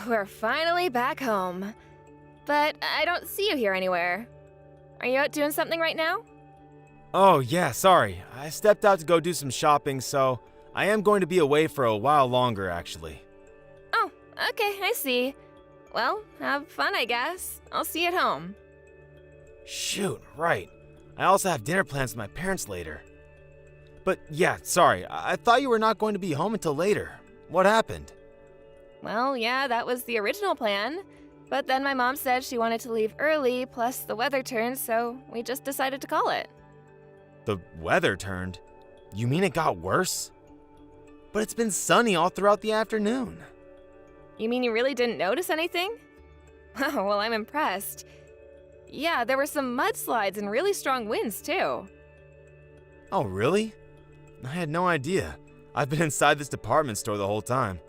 We're finally back home. But I don't see you here anywhere. Are you out doing something right now? Oh, yeah, sorry. I stepped out to go do some shopping, so I am going to be away for a while longer, actually. Oh, okay, I see. Well, have fun, I guess. I'll see you at home. Shoot, right. I also have dinner plans with my parents later. But yeah, sorry. I thought you were not going to be home until later. What happened? Well, yeah, that was the original plan. But then my mom said she wanted to leave early, plus the weather turned, so we just decided to call it. The weather turned? You mean it got worse? But it's been sunny all throughout the afternoon. You mean you really didn't notice anything? Oh, well, I'm impressed. Yeah, there were some mudslides and really strong winds, too. Oh, really? I had no idea. I've been inside this department store the whole time.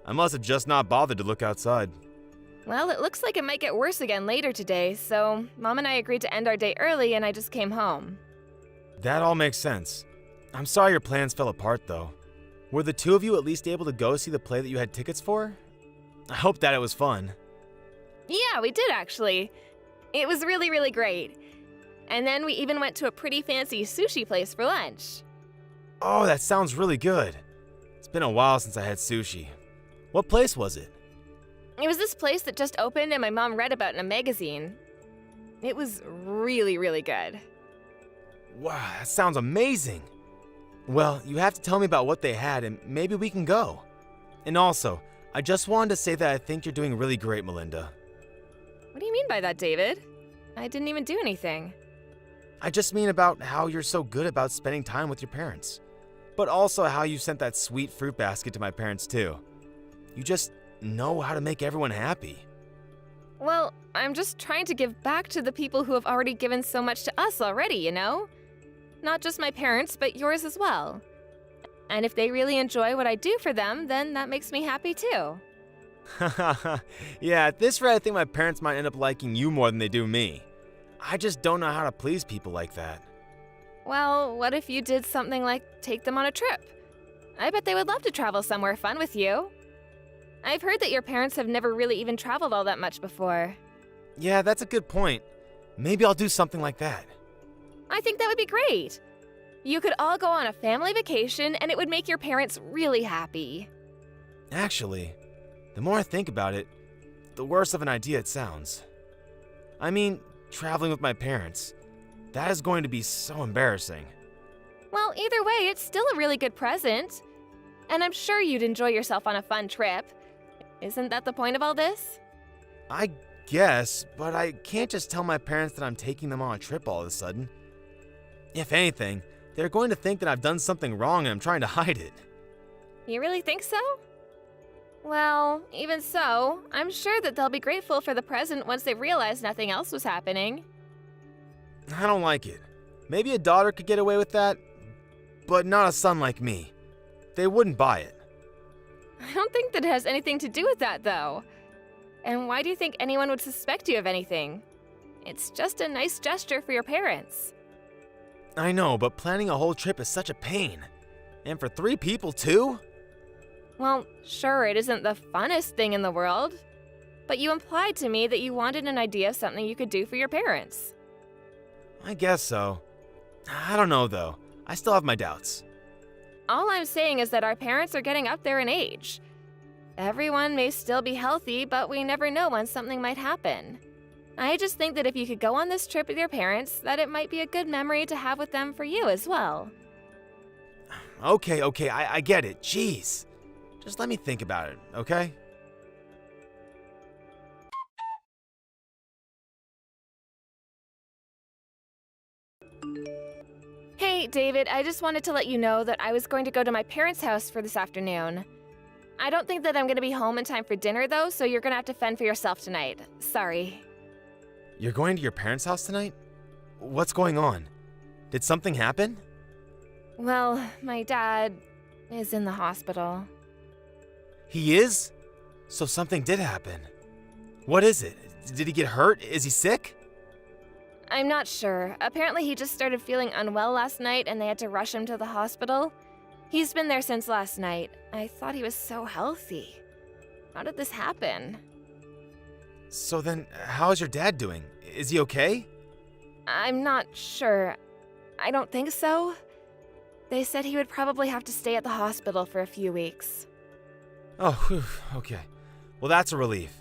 I must have just not bothered to look outside. Well, it looks like it might get worse again later today, so Mom and I agreed to end our day early and I just came home. That all makes sense. I'm sorry your plans fell apart, though. Were the two of you at least able to go see the play that you had tickets for? I hope that it was fun. Yeah, we did actually. It was really, really great. And then we even went to a pretty fancy sushi place for lunch. Oh, that sounds really good. It's been a while since I had sushi. What place was it? It was this place that just opened and my mom read about in a magazine. It was really, really good. Wow, that sounds amazing. Well, you have to tell me about what they had and maybe we can go. And also, I just wanted to say that I think you're doing really great, Melinda. What do you mean by that, David? I didn't even do anything. I just mean about how you're so good about spending time with your parents. But also how you sent that sweet fruit basket to my parents too. You just know how to make everyone happy. Well, I'm just trying to give back to the people who have already given so much to us already, you know? Not just my parents, but yours as well. And if they really enjoy what I do for them, then that makes me happy too. Yeah, at this rate, I think my parents might end up liking you more than they do me. I just don't know how to please people like that. Well, what if you did something like take them on a trip? I bet they would love to travel somewhere fun with you. I've heard that your parents have never really even traveled all that much before. Yeah, that's a good point. Maybe I'll do something like that. I think that would be great. You could all go on a family vacation and it would make your parents really happy. Actually, the more I think about it, the worse of an idea it sounds. I mean, traveling with my parents. That is going to be so embarrassing. Well, either way, it's still a really good present. And I'm sure you'd enjoy yourself on a fun trip. Isn't that the point of all this? I guess, but I can't just tell my parents that I'm taking them on a trip all of a sudden. If anything, they're going to think that I've done something wrong and I'm trying to hide it. You really think so? Well, even so, I'm sure that they'll be grateful for the present once they've realized nothing else was happening. I don't like it. Maybe a daughter could get away with that, but not a son like me. They wouldn't buy it. I don't think that it has anything to do with that, though. And why do you think anyone would suspect you of anything? It's just a nice gesture for your parents. I know, but planning a whole trip is such a pain. And for 3 people, too? Well, sure, it isn't the funnest thing in the world. But you implied to me that you wanted an idea of something you could do for your parents. I guess so. I don't know, though. I still have my doubts. All I'm saying is that our parents are getting up there in age. Everyone may still be healthy, but we never know when something might happen. I just think that if you could go on this trip with your parents, that it might be a good memory to have with them for you as well. Okay, I get it. Jeez. Just let me think about it, okay? Hey, David, I just wanted to let you know that I was going to go to my parents' house for this afternoon. I don't think that I'm going to be home in time for dinner, though, so you're going to have to fend for yourself tonight. Sorry. You're going to your parents' house tonight? What's going on? Did something happen? Well, my dad is in the hospital. He is? So something did happen. What is it? Did he get hurt? Is he sick? I'm not sure. Apparently he just started feeling unwell last night and they had to rush him to the hospital. He's been there since last night. I thought he was so healthy. How did this happen? So then, how's your dad doing? Is he okay? I'm not sure. I don't think so. They said he would probably have to stay at the hospital for a few weeks. Oh, whew, okay. Well, that's a relief.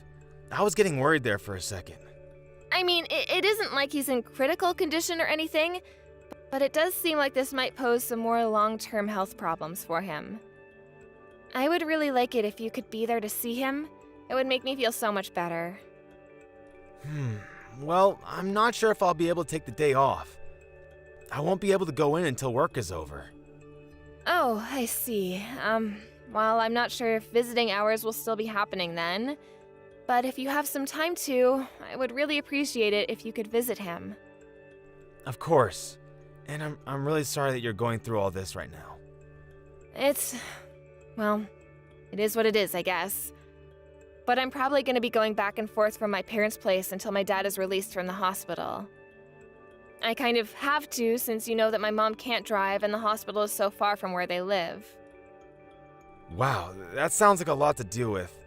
I was getting worried there for a second. I mean, it isn't like he's in critical condition or anything, but it does seem like this might pose some more long-term health problems for him. I would really like it if you could be there to see him. It would make me feel so much better. Well, I'm not sure if I'll be able to take the day off. I won't be able to go in until work is over. Oh, I see. Well, I'm not sure if visiting hours will still be happening then. But if you have some time to, I would really appreciate it if you could visit him. Of course. And I'm really sorry that you're going through all this right now. Well, it is what it is, I guess. But I'm probably going to be going back and forth from my parents' place until my dad is released from the hospital. I kind of have to, since you know that my mom can't drive and the hospital is so far from where they live. Wow, that sounds like a lot to deal with.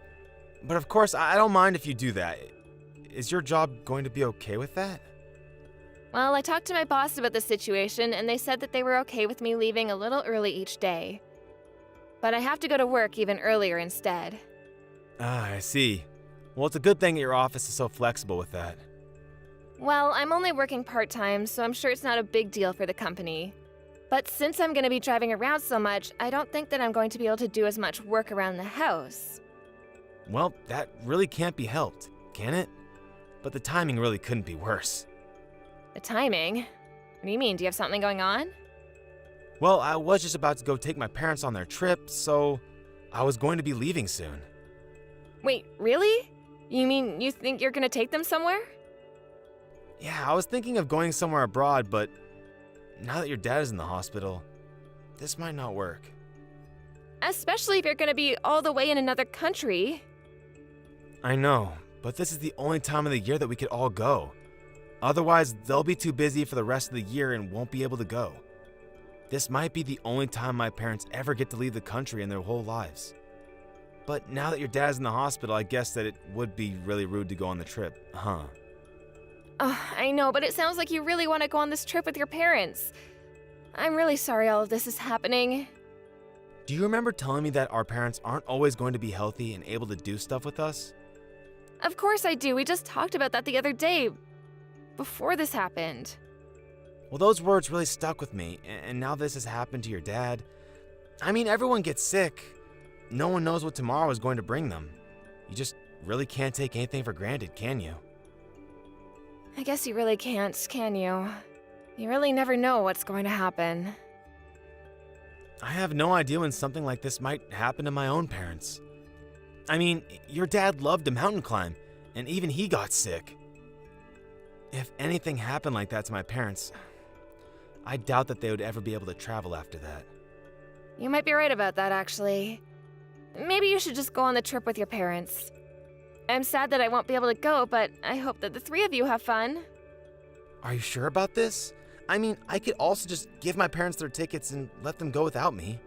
But of course, I don't mind if you do that. Is your job going to be okay with that? Well, I talked to my boss about the situation, and they said that they were okay with me leaving a little early each day. But I have to go to work even earlier instead. Ah, I see. Well, it's a good thing that your office is so flexible with that. Well, I'm only working part-time, so I'm sure it's not a big deal for the company. But since I'm going to be driving around so much, I don't think that I'm going to be able to do as much work around the house. Well, that really can't be helped, can it? But the timing really couldn't be worse. The timing? What do you mean? Do you have something going on? Well, I was just about to go take my parents on their trip, so I was going to be leaving soon. Wait, really? You mean you think you're going to take them somewhere? Yeah, I was thinking of going somewhere abroad, but now that your dad is in the hospital, this might not work. Especially if you're going to be all the way in another country. I know, but this is the only time of the year that we could all go. Otherwise, they'll be too busy for the rest of the year and won't be able to go. This might be the only time my parents ever get to leave the country in their whole lives. But now that your dad's in the hospital, I guess that it would be really rude to go on the trip, huh? Oh, I know, but it sounds like you really want to go on this trip with your parents. I'm really sorry all of this is happening. Do you remember telling me that our parents aren't always going to be healthy and able to do stuff with us? Of course I do. We just talked about that the other day, before this happened. Well, those words really stuck with me, and now this has happened to your dad. I mean, everyone gets sick. No one knows what tomorrow is going to bring them. You just really can't take anything for granted, can you? I guess you really can't, can you? You really never know what's going to happen. I have no idea when something like this might happen to my own parents. I mean, your dad loved to mountain climb, and even he got sick. If anything happened like that to my parents, I doubt that they would ever be able to travel after that. You might be right about that, actually. Maybe you should just go on the trip with your parents. I'm sad that I won't be able to go, but I hope that the three of you have fun. Are you sure about this? I mean, I could also just give my parents their tickets and let them go without me.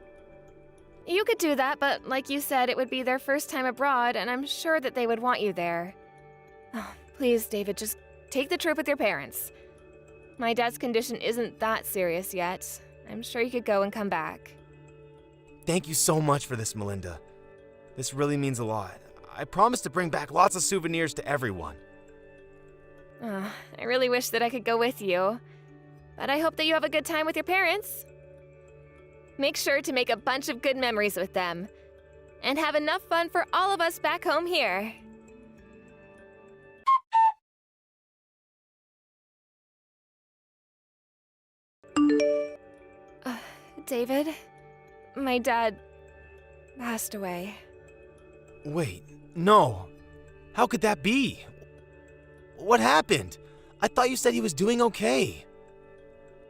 You could do that, but like you said, it would be their first time abroad, and I'm sure that they would want you there. Oh, please, David, just take the trip with your parents. My dad's condition isn't that serious yet. I'm sure you could go and come back. Thank you so much for this, Melinda. This really means a lot. I promise to bring back lots of souvenirs to everyone. I really wish that I could go with you. But I hope that you have a good time with your parents. Make sure to make a bunch of good memories with them. And have enough fun for all of us back home here. David, my dad passed away. Wait, no. How could that be? What happened? I thought you said he was doing okay.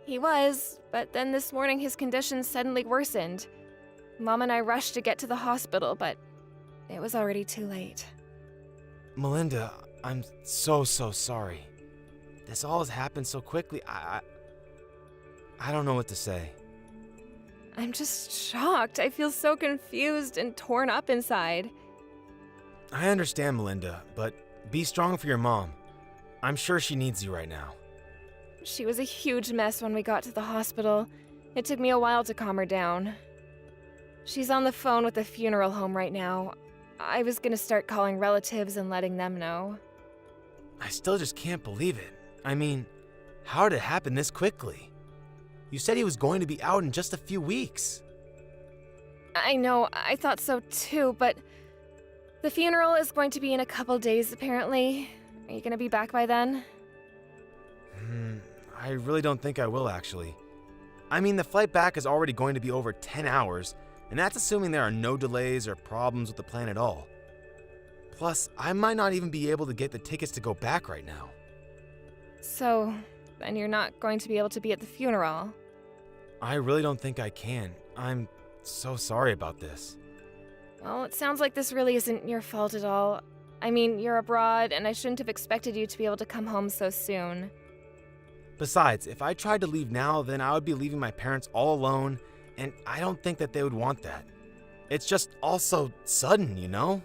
He was, but then this morning his condition suddenly worsened. Mom and I rushed to get to the hospital, but it was already too late. Melinda, I'm so sorry. This all has happened so quickly. I don't know what to say. I'm just shocked. I feel so confused and torn up inside. I understand, Melinda, but be strong for your mom. I'm sure she needs you right now. She was a huge mess when we got to the hospital. It took me a while to calm her down. She's on the phone with the funeral home right now. I was gonna start calling relatives and letting them know. I still just can't believe it. I mean, how did it happen this quickly? You said he was going to be out in just a few weeks. I know, I thought so too, but the funeral is going to be in a couple days apparently. Are you gonna be back by then? I really don't think I will, actually. I mean, the flight back is already going to be over 10 hours, and that's assuming there are no delays or problems with the plan at all. Plus, I might not even be able to get the tickets to go back right now. So, then you're not going to be able to be at the funeral? I really don't think I can. I'm so sorry about this. Well, it sounds like this really isn't your fault at all. I mean, you're abroad, and I shouldn't have expected you to be able to come home so soon. Besides, if I tried to leave now, then I would be leaving my parents all alone, and I don't think that they would want that. It's just all so sudden, you know?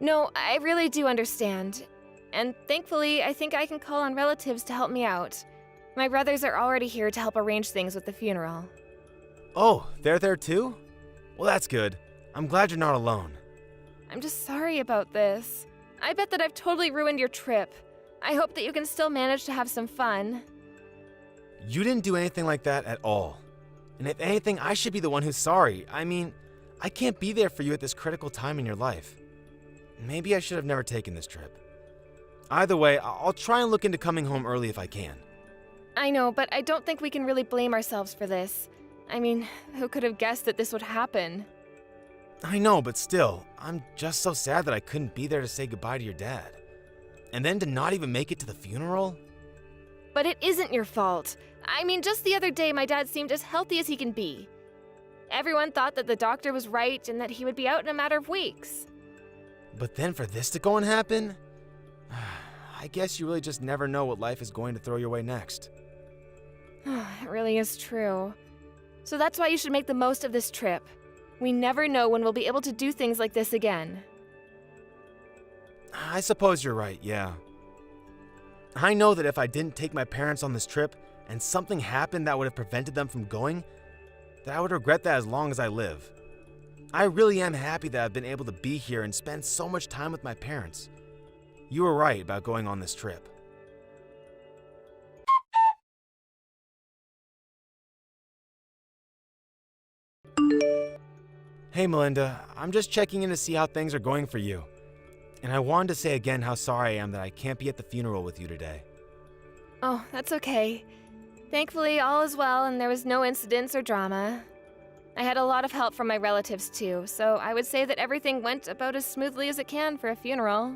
No, I really do understand. And thankfully, I think I can call on relatives to help me out. My brothers are already here to help arrange things with the funeral. Oh, they're there too? Well, that's good. I'm glad you're not alone. I'm just sorry about this. I bet that I've totally ruined your trip. I hope that you can still manage to have some fun. You didn't do anything like that at all. And if anything, I should be the one who's sorry. I mean, I can't be there for you at this critical time in your life. Maybe I should have never taken this trip. Either way, I'll try and look into coming home early if I can. I know, but I don't think we can really blame ourselves for this. I mean, who could have guessed that this would happen? I know, but still, I'm just so sad that I couldn't be there to say goodbye to your dad. And then to not even make it to the funeral? But it isn't your fault. I mean, just the other day, my dad seemed as healthy as he can be. Everyone thought that the doctor was right and that he would be out in a matter of weeks. But then for this to go and happen? I guess you really just never know what life is going to throw your way next. It really is true. So that's why you should make the most of this trip. We never know when we'll be able to do things like this again. I suppose you're right, yeah. I know that if I didn't take my parents on this trip and something happened that would have prevented them from going, that I would regret that as long as I live. I really am happy that I've been able to be here and spend so much time with my parents. You were right about going on this trip. Hey Melinda, I'm just checking in to see how things are going for you. And I wanted to say again how sorry I am that I can't be at the funeral with you today. Oh, that's okay. Thankfully, all is well and there was no incidents or drama. I had a lot of help from my relatives too, so I would say that everything went about as smoothly as it can for a funeral.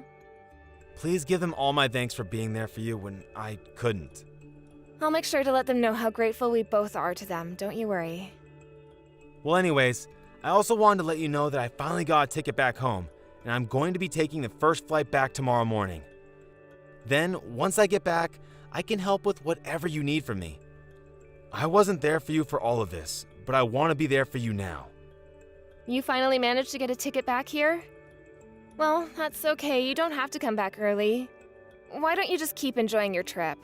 Please give them all my thanks for being there for you when I couldn't. I'll make sure to let them know how grateful we both are to them, don't you worry. Well anyways, I also wanted to let you know that I finally got a ticket back home, and I'm going to be taking the first flight back tomorrow morning. Then, once I get back, I can help with whatever you need from me. I wasn't there for you for all of this, but I want to be there for you now. You finally managed to get a ticket back here? Well, that's okay, you don't have to come back early. Why don't you just keep enjoying your trip?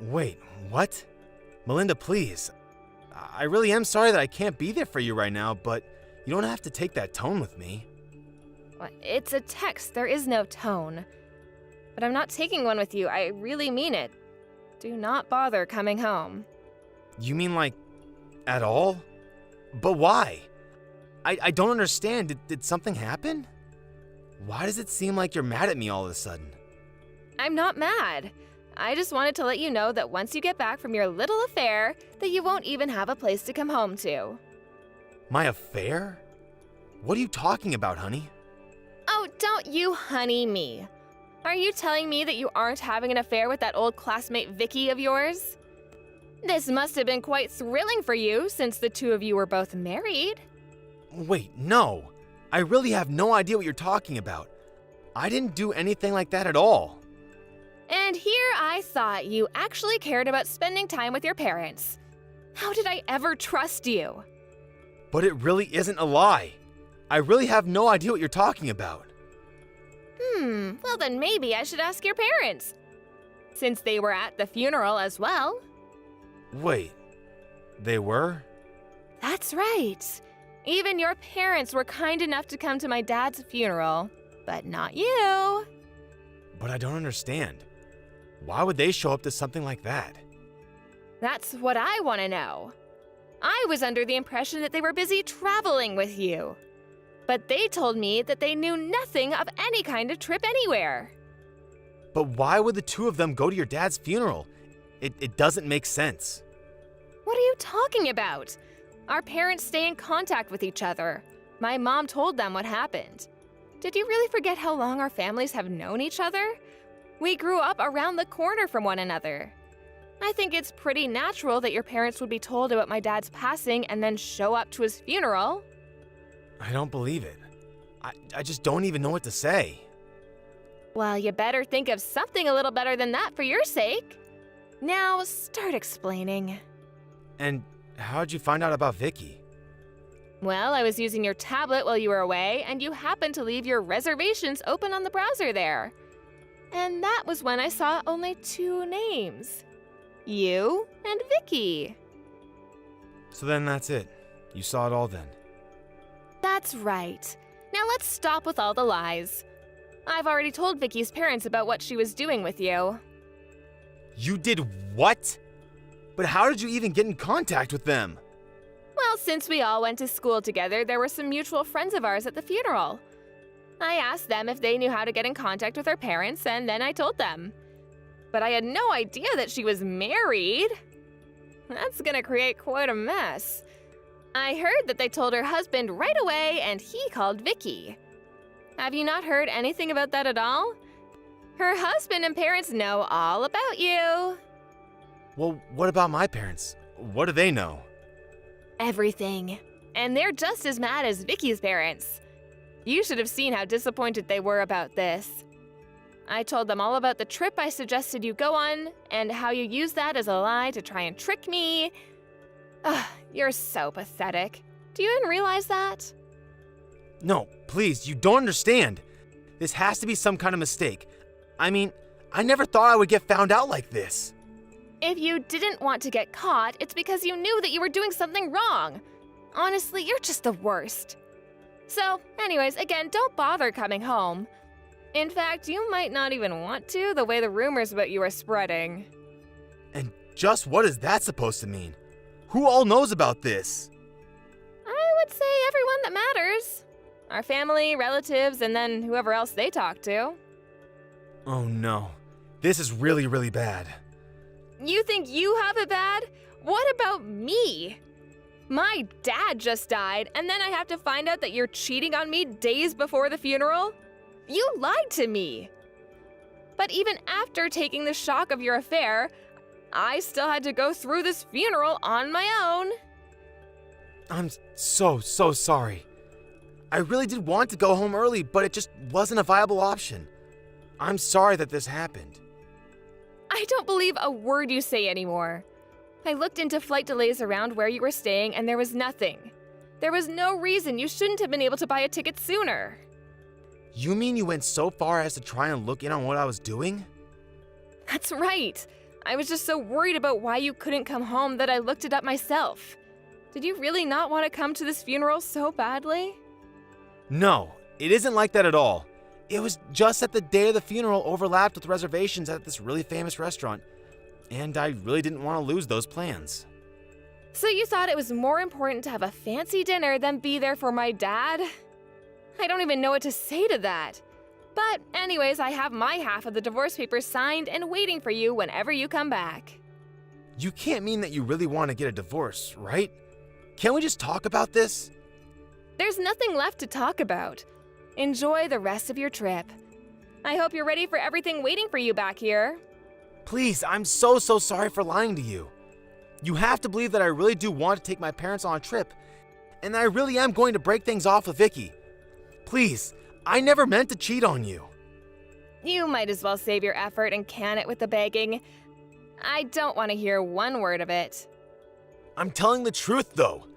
Wait, what? Melinda, please. I really am sorry that I can't be there for you right now, but you don't have to take that tone with me. Well, it's a text, there is no tone. But I'm not taking one with you, I really mean it. Do not bother coming home. You mean like, at all? But why? I don't understand. Did something happen? Why does it seem like you're mad at me all of a sudden? I'm not mad. I just wanted to let you know that once you get back from your little affair, that you won't even have a place to come home to. My affair? What are you talking about, honey? Oh, don't you honey me. Are you telling me that you aren't having an affair with that old classmate Vicky of yours? This must have been quite thrilling for you since the two of you were both married. Wait, no. I really have no idea what you're talking about. I didn't do anything like that at all. And here I thought you actually cared about spending time with your parents. How did I ever trust you? But it really isn't a lie. I really have no idea what you're talking about. Well then maybe I should ask your parents, since they were at the funeral as well. Wait, they were? That's right. Even your parents were kind enough to come to my dad's funeral, but not you. But I don't understand. Why would they show up to something like that? That's what I want to know. I was under the impression that they were busy traveling with you. But they told me that they knew nothing of any kind of trip anywhere. But why would the two of them go to your dad's funeral? It doesn't make sense. What are you talking about? Our parents stay in contact with each other. My mom told them what happened. Did you really forget how long our families have known each other? We grew up around the corner from one another. I think it's pretty natural that your parents would be told about my dad's passing and then show up to his funeral. I don't believe it. I just don't even know what to say. Well, you better think of something a little better than that for your sake. Now, start explaining. And how'd you find out about Vicky? Well, I was using your tablet while you were away, and you happened to leave your reservations open on the browser there. And that was when I saw only 2 names. You and Vicky. So then that's it. You saw it all then. That's right. Now let's stop with all the lies. I've already told Vicky's parents about what she was doing with you. You did what? But how did you even get in contact with them? Well, since we all went to school together, there were some mutual friends of ours at the funeral. I asked them if they knew how to get in contact with her parents, and then I told them. But I had no idea that she was married. That's gonna create quite a mess. I heard that they told her husband right away, and he called Vicky. Have you not heard anything about that at all? Her husband and parents know all about you. Well, what about my parents? What do they know? Everything. And they're just as mad as Vicky's parents. You should have seen how disappointed they were about this. I told them all about the trip I suggested you go on, and how you used that as a lie to try and trick me. Ugh, you're so pathetic. Do you even realize that? No, please, you don't understand. This has to be some kind of mistake. I mean, I never thought I would get found out like this. If you didn't want to get caught, it's because you knew that you were doing something wrong. Honestly, you're just the worst. So, anyways, again, don't bother coming home. In fact, you might not even want to, the way the rumors about you are spreading. And just what is that supposed to mean? Who all knows about this? I would say everyone that matters. Our family, relatives, and then whoever else they talk to. Oh no, this is really, really bad. You think you have it bad? What about me? My dad just died, and then I have to find out that you're cheating on me days before the funeral? You lied to me. But even after taking the shock of your affair, I still had to go through this funeral on my own. I'm so sorry. I really did want to go home early, but it just wasn't a viable option. I'm sorry that this happened. I don't believe a word you say anymore. I looked into flight delays around where you were staying, and there was nothing. There was no reason you shouldn't have been able to buy a ticket sooner. You mean you went so far as to try and look in on what I was doing? That's right. I was just so worried about why you couldn't come home that I looked it up myself. Did you really not want to come to this funeral so badly? No, it isn't like that at all. It was just that the day of the funeral overlapped with reservations at this really famous restaurant, and I really didn't want to lose those plans. So you thought it was more important to have a fancy dinner than be there for my dad? I don't even know what to say to that. But anyways, I have my half of the divorce papers signed and waiting for you whenever you come back. You can't mean that you really want to get a divorce, right? Can't we just talk about this? There's nothing left to talk about. Enjoy the rest of your trip. I hope you're ready for everything waiting for you back here. Please, I'm so sorry for lying to you. You have to believe that I really do want to take my parents on a trip, and I really am going to break things off with Vicky. Please, I never meant to cheat on you. You might as well save your effort and can it with the begging. I don't want to hear one word of it. I'm telling the truth, though.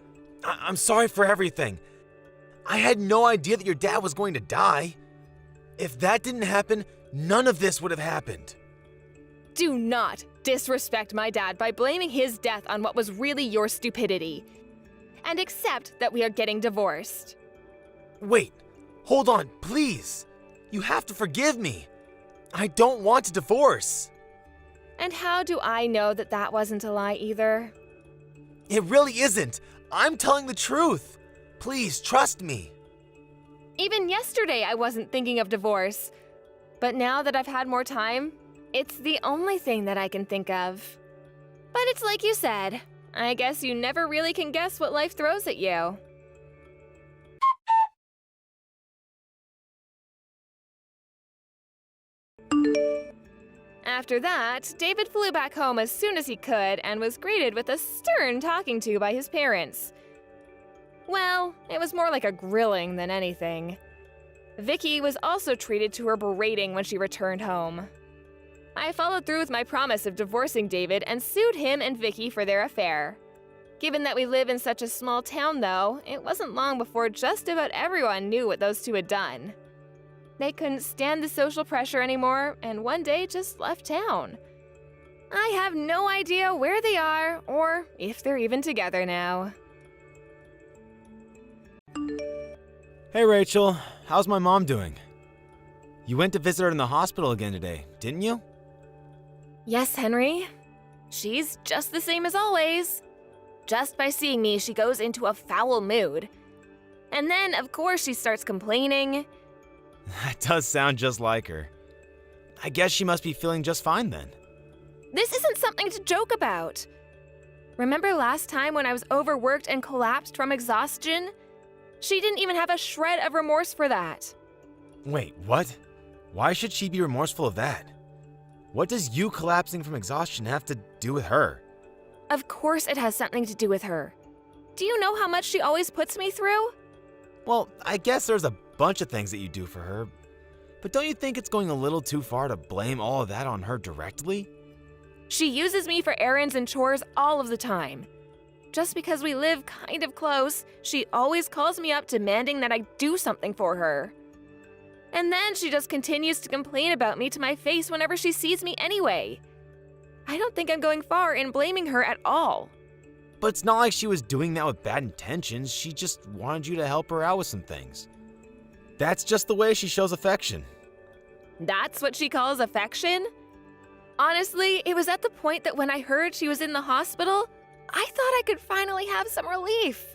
I'm sorry for everything. I had no idea that your dad was going to die. If that didn't happen, none of this would have happened. Do not disrespect my dad by blaming his death on what was really your stupidity. And accept that we are getting divorced. Wait, hold on, please. You have to forgive me. I don't want a divorce. And how do I know that that wasn't a lie either? It really isn't. I'm telling the truth. Please trust me. Even yesterday I wasn't thinking of divorce. But now that I've had more time, it's the only thing that I can think of. But it's like you said, I guess you never really can guess what life throws at you. After that, David flew back home as soon as he could and was greeted with a stern talking to by his parents. Well, it was more like a grilling than anything. Vicky was also treated to her berating when she returned home. I followed through with my promise of divorcing David and sued him and Vicky for their affair. Given that we live in such a small town, though, it wasn't long before just about everyone knew what those two had done. They couldn't stand the social pressure anymore and one day just left town. I have no idea where they are or if they're even together now. Hey Rachel, how's my mom doing? You went to visit her in the hospital again today, didn't you? Yes, Henry. She's just the same as always. Just by seeing me, she goes into a foul mood. And then, of course, she starts complaining. That does sound just like her. I guess she must be feeling just fine then. This isn't something to joke about. Remember last time when I was overworked and collapsed from exhaustion? She didn't even have a shred of remorse for that. Wait, what? Why should she be remorseful of that? What does you collapsing from exhaustion have to do with her? Of course it has something to do with her. Do you know how much she always puts me through? Well, I guess there's a bunch of things that you do for her, but don't you think it's going a little too far to blame all of that on her directly? She uses me for errands and chores all of the time. Just because we live kind of close, she always calls me up demanding that I do something for her. And then she just continues to complain about me to my face whenever she sees me anyway. I don't think I'm going far in blaming her at all. But it's not like she was doing that with bad intentions. She just wanted you to help her out with some things. That's just the way she shows affection. That's what she calls affection? Honestly, it was at the point that when I heard she was in the hospital, I thought I could finally have some relief.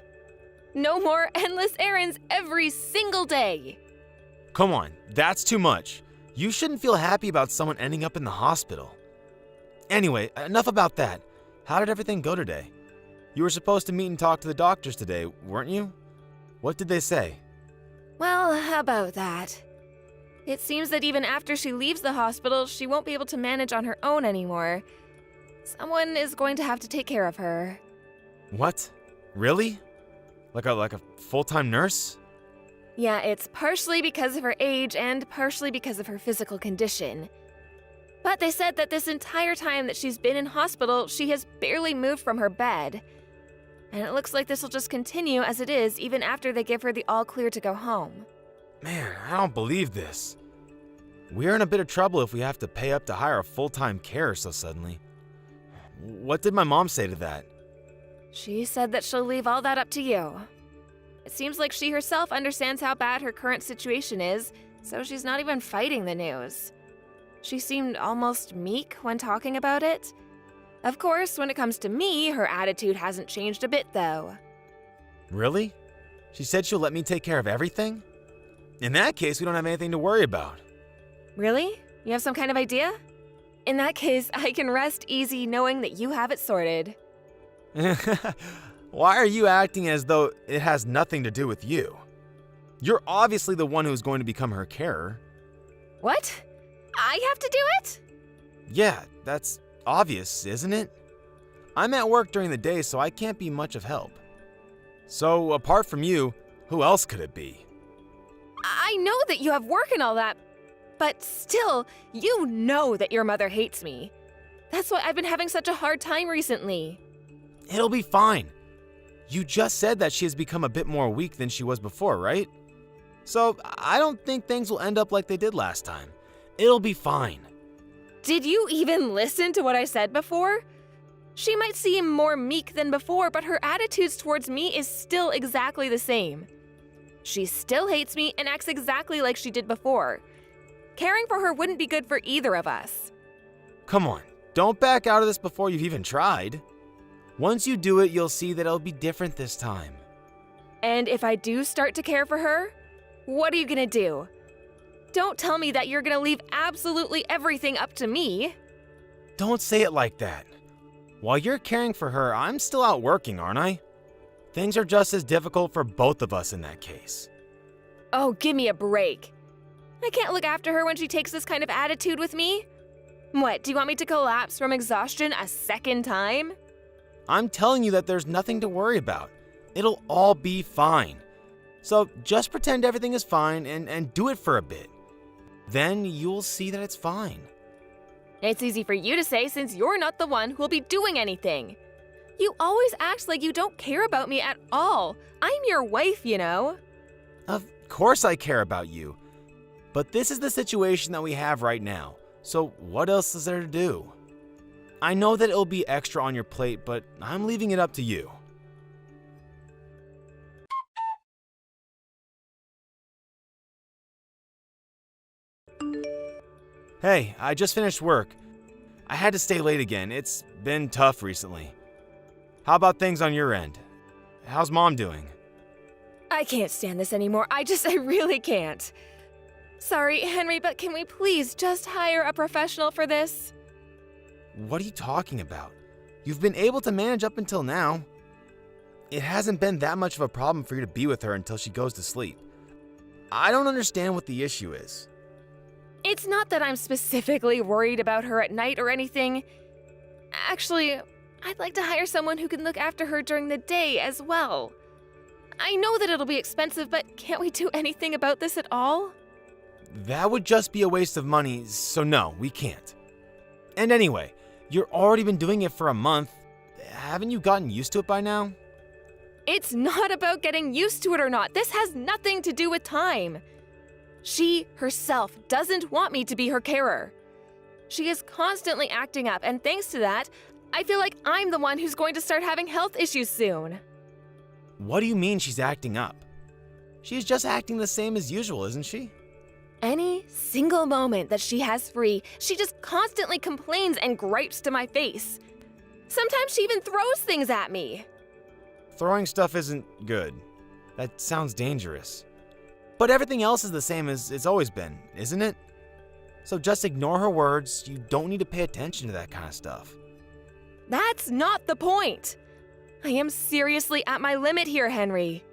No more endless errands every single day. Come on, that's too much. You shouldn't feel happy about someone ending up in the hospital. Anyway, enough about that. How did everything go today? You were supposed to meet and talk to the doctors today, weren't you? What did they say? Well, how about that? It seems that even after she leaves the hospital, she won't be able to manage on her own anymore. Someone is going to have to take care of her. What? Really? Like a full-time nurse? Yeah, it's partially because of her age and partially because of her physical condition. But they said that this entire time that she's been in hospital, she has barely moved from her bed. And it looks like this will just continue as it is even after they give her the all clear to go home. Man, I don't believe this. We're in a bit of trouble if we have to pay up to hire a full-time carer so suddenly. What did my mom say to that? She said that she'll leave all that up to you. It seems like she herself understands how bad her current situation is, so she's not even fighting the news. She seemed almost meek when talking about it. Of course, when it comes to me, her attitude hasn't changed a bit, though. Really? She said she'll let me take care of everything? In that case, we don't have anything to worry about. Really? You have some kind of idea? In that case, I can rest easy knowing that you have it sorted. Why are you acting as though it has nothing to do with you? You're obviously the one who's going to become her carer. What? I have to do it? Yeah, that's obvious, isn't it? I'm at work during the day, so I can't be much of help. So, apart from you, who else could it be? I know that you have work and all that, but still, you know that your mother hates me. That's why I've been having such a hard time recently. It'll be fine. You just said that she has become a bit more weak than she was before, right? So I don't think things will end up like they did last time. It'll be fine. Did you even listen to what I said before? She might seem more meek than before, but her attitudes towards me is still exactly the same. She still hates me and acts exactly like she did before. Caring for her wouldn't be good for either of us. Come on, don't back out of this before you've even tried. Once you do it, you'll see that it'll be different this time. And if I do start to care for her, what are you gonna do? Don't tell me that you're gonna leave absolutely everything up to me. Don't say it like that. While you're caring for her, I'm still out working, aren't I? Things are just as difficult for both of us in that case. Oh, give me a break. I can't look after her when she takes this kind of attitude with me. What, do you want me to collapse from exhaustion a second time? I'm telling you that there's nothing to worry about. It'll all be fine. So just pretend everything is fine and do it for a bit. Then you'll see that it's fine. It's easy for you to say since you're not the one who'll be doing anything. You always act like you don't care about me at all. I'm your wife, you know. Of course I care about you. But this is the situation that we have right now. So what else is there to do? I know that it'll be extra on your plate, but I'm leaving it up to you. Hey, I just finished work. I had to stay late again. It's been tough recently. How about things on your end? How's Mom doing? I can't stand this anymore. I really can't. Sorry, Henry, but can we please just hire a professional for this? What are you talking about? You've been able to manage up until now. It hasn't been that much of a problem for you to be with her until she goes to sleep. I don't understand what the issue is. It's not that I'm specifically worried about her at night or anything. Actually, I'd like to hire someone who can look after her during the day as well. I know that it'll be expensive, but can't we do anything about this at all? That would just be a waste of money, so no, we can't. And anyway, you've already been doing it for a month. Haven't you gotten used to it by now? It's not about getting used to it or not. This has nothing to do with time. She herself doesn't want me to be her carer. She is constantly acting up, and thanks to that, I feel like I'm the one who's going to start having health issues soon. What do you mean she's acting up? She's just acting the same as usual, isn't she? Any single moment that she has free, she just constantly complains and gripes to my face. Sometimes she even throws things at me. Throwing stuff isn't good. That sounds dangerous. But everything else is the same as it's always been, isn't it? So just ignore her words. You don't need to pay attention to that kind of stuff. That's not the point. I am seriously at my limit here, Henry.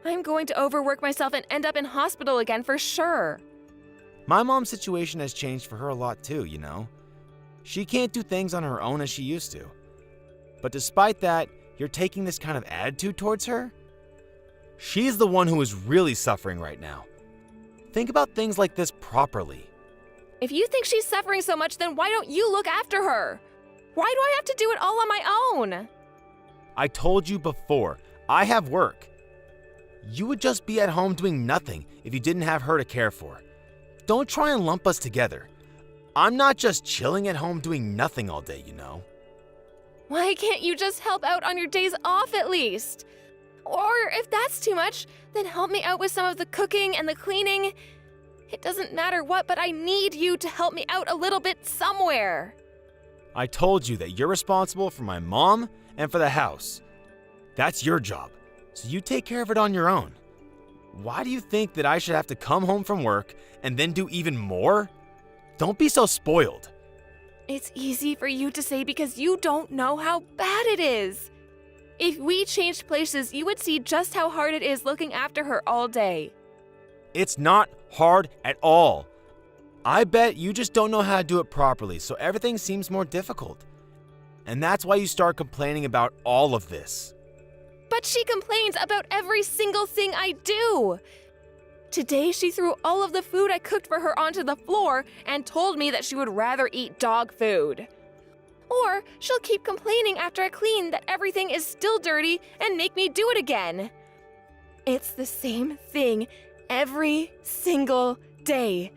I'm going to overwork myself and end up in hospital again for sure. My mom's situation has changed for her a lot too, you know. She can't do things on her own as she used to. But despite that, you're taking this kind of attitude towards her? She's the one who is really suffering right now. Think about things like this properly. If you think she's suffering so much, then why don't you look after her? Why do I have to do it all on my own? I told you before, I have work. You would just be at home doing nothing if you didn't have her to care for. Don't try and lump us together. I'm not just chilling at home doing nothing all day, you know. Why can't you just help out on your days off at least? Or if that's too much, then help me out with some of the cooking and the cleaning. It doesn't matter what, but I need you to help me out a little bit somewhere. I told you that you're responsible for my mom and for the house. That's your job, so you take care of it on your own. Why do you think that I should have to come home from work and then do even more? Don't be so spoiled. It's easy for you to say because you don't know how bad it is. If we changed places, you would see just how hard it is looking after her all day. It's not hard at all. I bet you just don't know how to do it properly, so everything seems more difficult. And that's why you start complaining about all of this. But she complains about every single thing I do. Today, she threw all of the food I cooked for her onto the floor and told me that she would rather eat dog food. Or she'll keep complaining after I clean that everything is still dirty and make me do it again. It's the same thing every single day.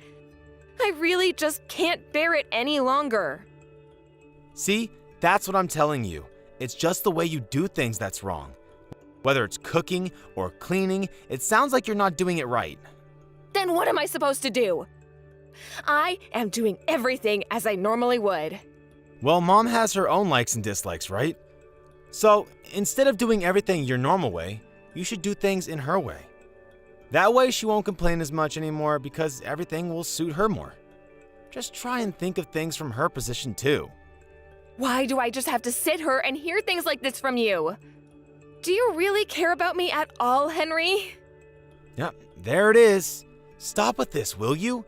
I really just can't bear it any longer. See, that's what I'm telling you. It's just the way you do things that's wrong. Whether it's cooking or cleaning, it sounds like you're not doing it right. Then what am I supposed to do? I am doing everything as I normally would. Well, Mom has her own likes and dislikes, right? So, instead of doing everything your normal way, you should do things in her way. That way she won't complain as much anymore because everything will suit her more. Just try and think of things from her position too. Why do I just have to sit here and hear things like this from you? Do you really care about me at all, Henry? Yep, there it is. Stop with this, will you?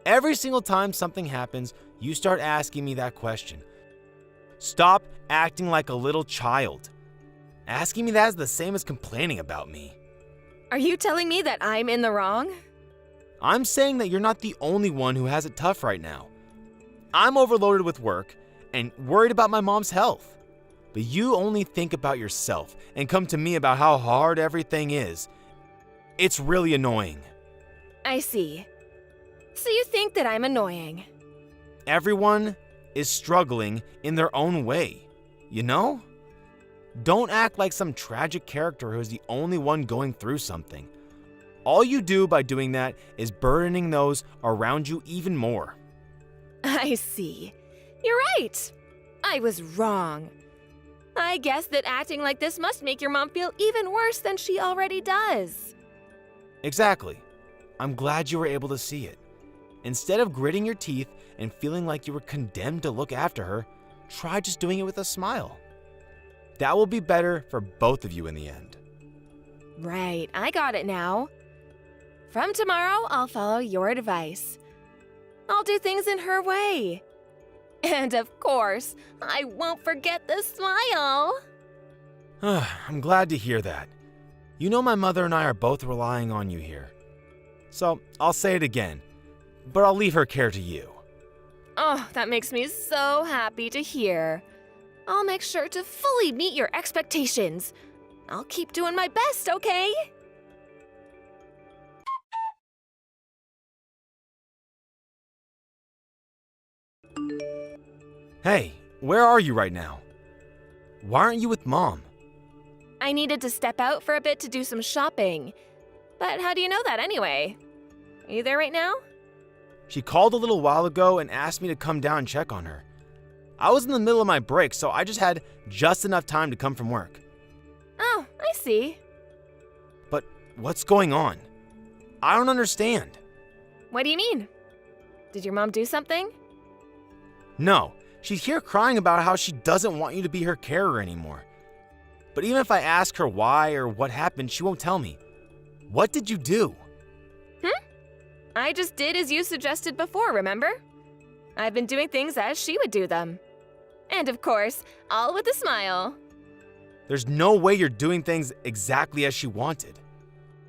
Every single time something happens, you start asking me that question. Stop acting like a little child. Asking me that is the same as complaining about me. Are you telling me that I'm in the wrong? I'm saying that you're not the only one who has it tough right now. I'm overloaded with work and worried about my mom's health. But you only think about yourself and come to me about how hard everything is. It's really annoying. I see. So you think that I'm annoying? Everyone is struggling in their own way, you know? Don't act like some tragic character who's the only one going through something. All you do by doing that is burdening those around you even more. I see. You're right. I was wrong. I guess that acting like this must make your mom feel even worse than she already does. Exactly. I'm glad you were able to see it. Instead of gritting your teeth and feeling like you were condemned to look after her, try just doing it with a smile. That will be better for both of you in the end. Right, I got it now. From tomorrow, I'll follow your advice. I'll do things in her way. And of course, I won't forget the smile. I'm glad to hear that. You know my mother and I are both relying on you here. So I'll say it again, but I'll leave her care to you. Oh, that makes me so happy to hear. I'll make sure to fully meet your expectations. I'll keep doing my best, okay? Hey, where are you right now? Why aren't you with Mom? I needed to step out for a bit to do some shopping. But how do you know that anyway? Are you there right now? She called a little while ago and asked me to come down and check on her. I was in the middle of my break, so I just had just enough time to come from work. Oh, I see. But what's going on? I don't understand. What do you mean? Did your mom do something? No, she's here crying about how she doesn't want you to be her carer anymore. But even if I ask her why or what happened, she won't tell me. What did you do? I just did as you suggested before, remember? I've been doing things as she would do them. And of course, all with a smile. There's no way you're doing things exactly as she wanted.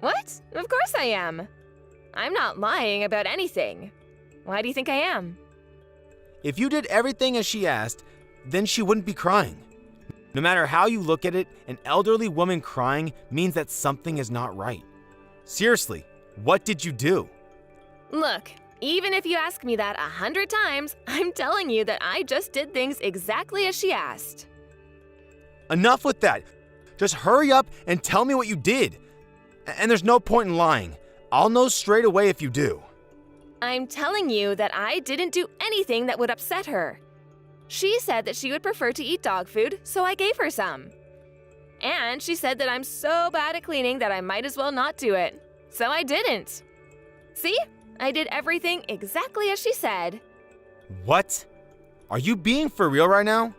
What? Of course I am. I'm not lying about anything. Why do you think I am? If you did everything as she asked, then she wouldn't be crying. No matter how you look at it, an elderly woman crying means that something is not right. Seriously, what did you do? Look, even if you ask me that 100 times, I'm telling you that I just did things exactly as she asked. Enough with that. Just hurry up and tell me what you did. And there's no point in lying. I'll know straight away if you do. I'm telling you that I didn't do anything that would upset her. She said that she would prefer to eat dog food, so I gave her some. And she said that I'm so bad at cleaning that I might as well not do it. So I didn't. See? I did everything exactly as she said. What? Are you being for real right now?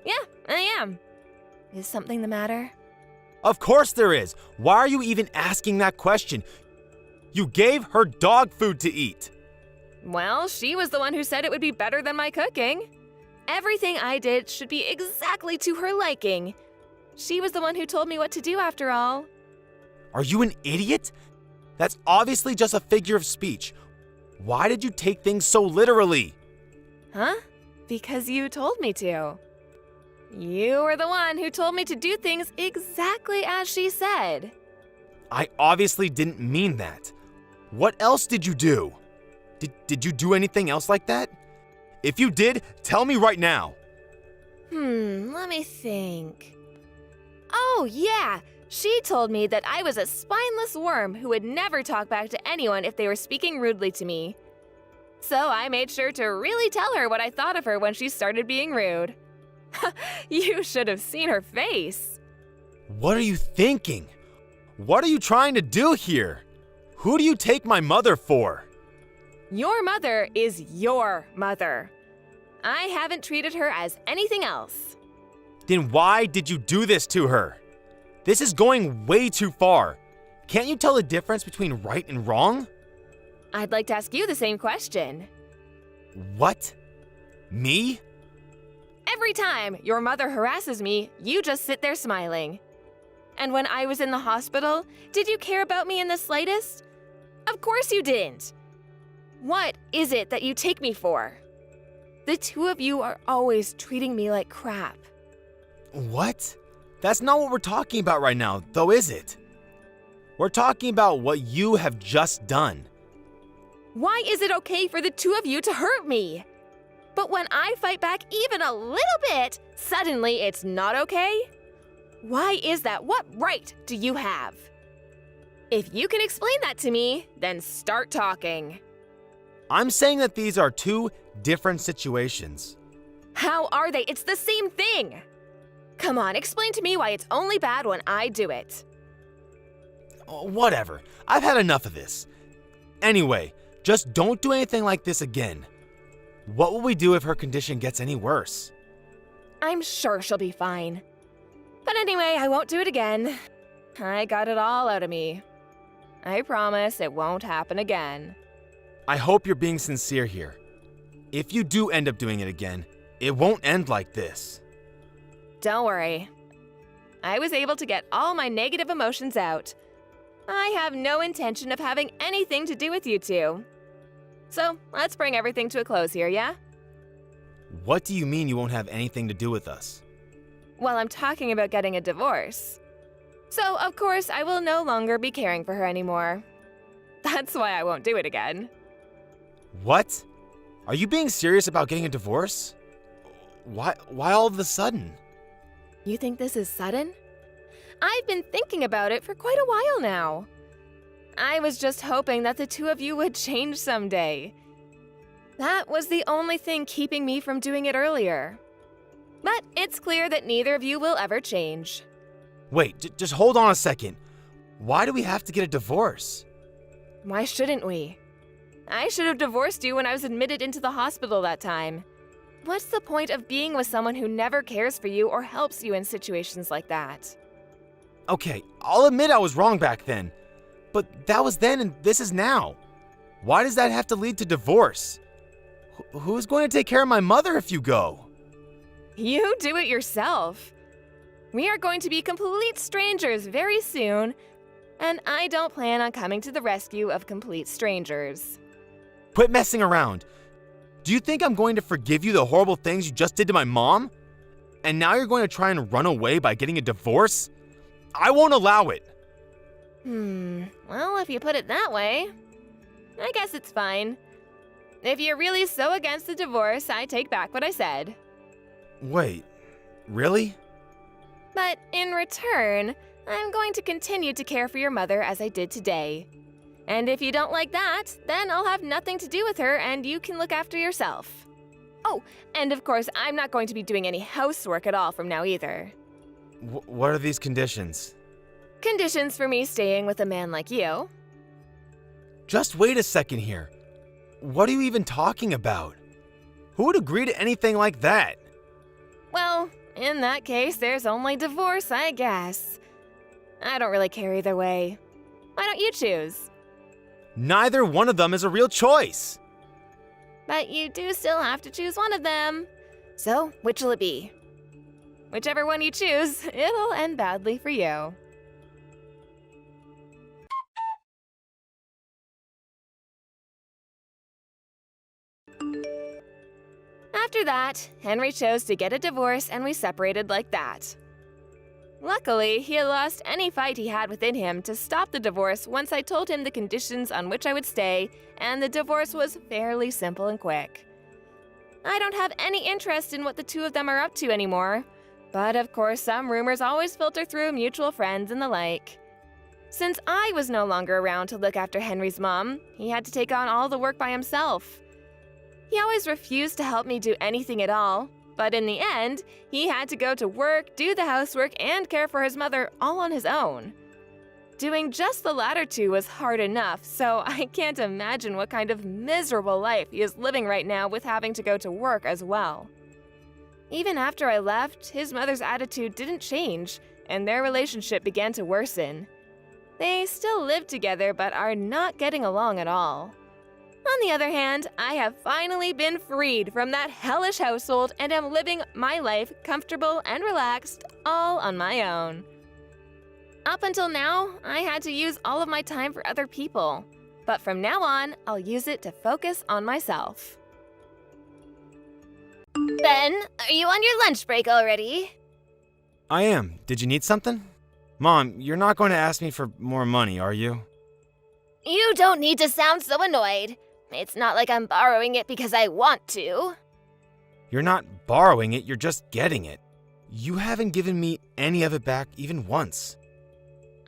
Yeah, I am. Is something the matter? Of course there is. Why are you even asking that question? You gave her dog food to eat. Well, she was the one who said it would be better than my cooking. Everything I did should be exactly to her liking. She was the one who told me what to do after all. Are you an idiot? That's obviously just a figure of speech. Why did you take things so literally? Huh? Because you told me to. You were the one who told me to do things exactly as she said. I obviously didn't mean that. What else did you do? Did you do anything else like that? If you did, tell me right now. Let me think. Oh, yeah! She told me that I was a spineless worm who would never talk back to anyone if they were speaking rudely to me. So I made sure to really tell her what I thought of her when she started being rude. You should have seen her face. What are you thinking? What are you trying to do here? Who do you take my mother for? Your mother is your mother. I haven't treated her as anything else. Then why did you do this to her? This is going way too far. Can't you tell the difference between right and wrong? I'd like to ask you the same question. What? Me? Every time your mother harasses me, you just sit there smiling. And when I was in the hospital, did you care about me in the slightest? Of course you didn't. What is it that you take me for? The two of you are always treating me like crap. What? That's not what we're talking about right now, though, is it? We're talking about what you have just done. Why is it okay for the two of you to hurt me? But when I fight back even a little bit, suddenly it's not okay? Why is that? What right do you have? If you can explain that to me, then start talking. I'm saying that these are two different situations. How are they? It's the same thing. Come on, explain to me why it's only bad when I do it. Whatever. I've had enough of this. Anyway, just don't do anything like this again. What will we do if her condition gets any worse? I'm sure she'll be fine. But anyway, I won't do it again. I got it all out of me. I promise it won't happen again. I hope you're being sincere here. If you do end up doing it again, it won't end like this. Don't worry. I was able to get all my negative emotions out. I have no intention of having anything to do with you two. So, let's bring everything to a close here, yeah? What do you mean you won't have anything to do with us? Well, I'm talking about getting a divorce. So, of course, I will no longer be caring for her anymore. That's why I won't do it again. What? Are you being serious about getting a divorce? Why all of a sudden? You think this is sudden? I've been thinking about it for quite a while now. I was just hoping that the two of you would change someday. That was the only thing keeping me from doing it earlier. But it's clear that neither of you will ever change. Wait, just hold on a second. Why do we have to get a divorce? Why shouldn't we? I should have divorced you when I was admitted into the hospital that time. What's the point of being with someone who never cares for you or helps you in situations like that? Okay, I'll admit I was wrong back then. But that was then and this is now. Why does that have to lead to divorce? Who's going to take care of my mother if you go? You do it yourself. We are going to be complete strangers very soon, and I don't plan on coming to the rescue of complete strangers. Quit messing around. Do you think I'm going to forgive you the horrible things you just did to my mom? And now you're going to try and run away by getting a divorce? I won't allow it. Well, if you put it that way, I guess it's fine. If you're really so against the divorce, I take back what I said. Wait, really? But in return, I'm going to continue to care for your mother as I did today. And if you don't like that, then I'll have nothing to do with her and you can look after yourself. Oh, and of course, I'm not going to be doing any housework at all from now either. What are these conditions? Conditions for me staying with a man like you. Just wait a second here. What are you even talking about? Who would agree to anything like that? Well, in that case, there's only divorce, I guess. I don't really care either way. Why don't you choose? Neither one of them is a real choice. But you do still have to choose one of them. So, which will it be? Whichever one you choose, it'll end badly for you. After that, Henry chose to get a divorce and we separated like that. Luckily, he had lost any fight he had within him to stop the divorce once I told him the conditions on which I would stay, and the divorce was fairly simple and quick. I don't have any interest in what the two of them are up to anymore, but of course some rumors always filter through mutual friends and the like. Since I was no longer around to look after Henry's mom, he had to take on all the work by himself. He always refused to help me do anything at all, but in the end, he had to go to work, do the housework, and care for his mother all on his own. Doing just the latter two was hard enough, so I can't imagine what kind of miserable life he is living right now with having to go to work as well. Even after I left, his mother's attitude didn't change, and their relationship began to worsen. They still live together but are not getting along at all. On the other hand, I have finally been freed from that hellish household and am living my life comfortable and relaxed, all on my own. Up until now, I had to use all of my time for other people, but from now on, I'll use it to focus on myself. Ben, are you on your lunch break already? I am. Did you need something? Mom, you're not going to ask me for more money, are you? You don't need to sound so annoyed. It's not like I'm borrowing it because I want to. You're not borrowing it, you're just getting it. You haven't given me any of it back even once.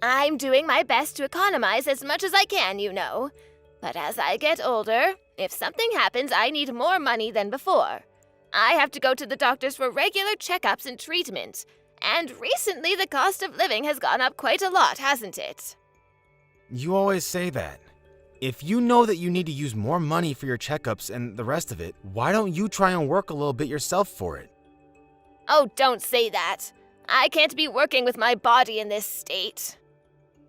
I'm doing my best to economize as much as I can, you know. But as I get older, if something happens, I need more money than before. I have to go to the doctors for regular checkups and treatment. And recently the cost of living has gone up quite a lot, hasn't it? You always say that. If you know that you need to use more money for your checkups and the rest of it, why don't you try and work a little bit yourself for it? Oh, don't say that. I can't be working with my body in this state.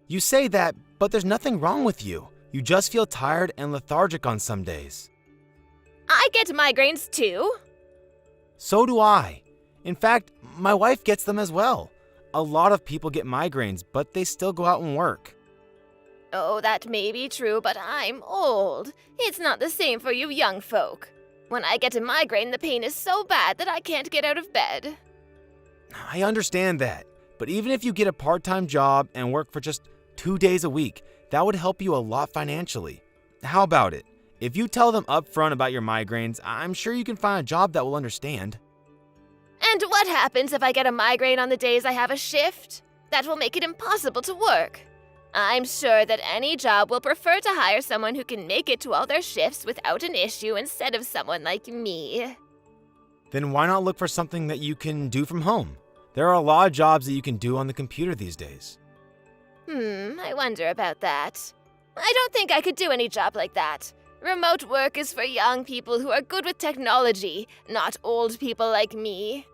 You say that, but there's nothing wrong with you. You just feel tired and lethargic on some days. I get migraines too. So do I. In fact, my wife gets them as well. A lot of people get migraines, but they still go out and work. Oh, that may be true, but I'm old. It's not the same for you young folk. When I get a migraine, the pain is so bad that I can't get out of bed. I understand that, but even if you get a part-time job and work for just 2 days a week, that would help you a lot financially. How about it? If you tell them upfront about your migraines, I'm sure you can find a job that will understand. And what happens if I get a migraine on the days I have a shift? That will make it impossible to work. I'm sure that any job will prefer to hire someone who can make it to all their shifts without an issue instead of someone like me. Then why not look for something that you can do from home? There are a lot of jobs that you can do on the computer these days. I wonder about that. I don't think I could do any job like that. Remote work is for young people who are good with technology, not old people like me.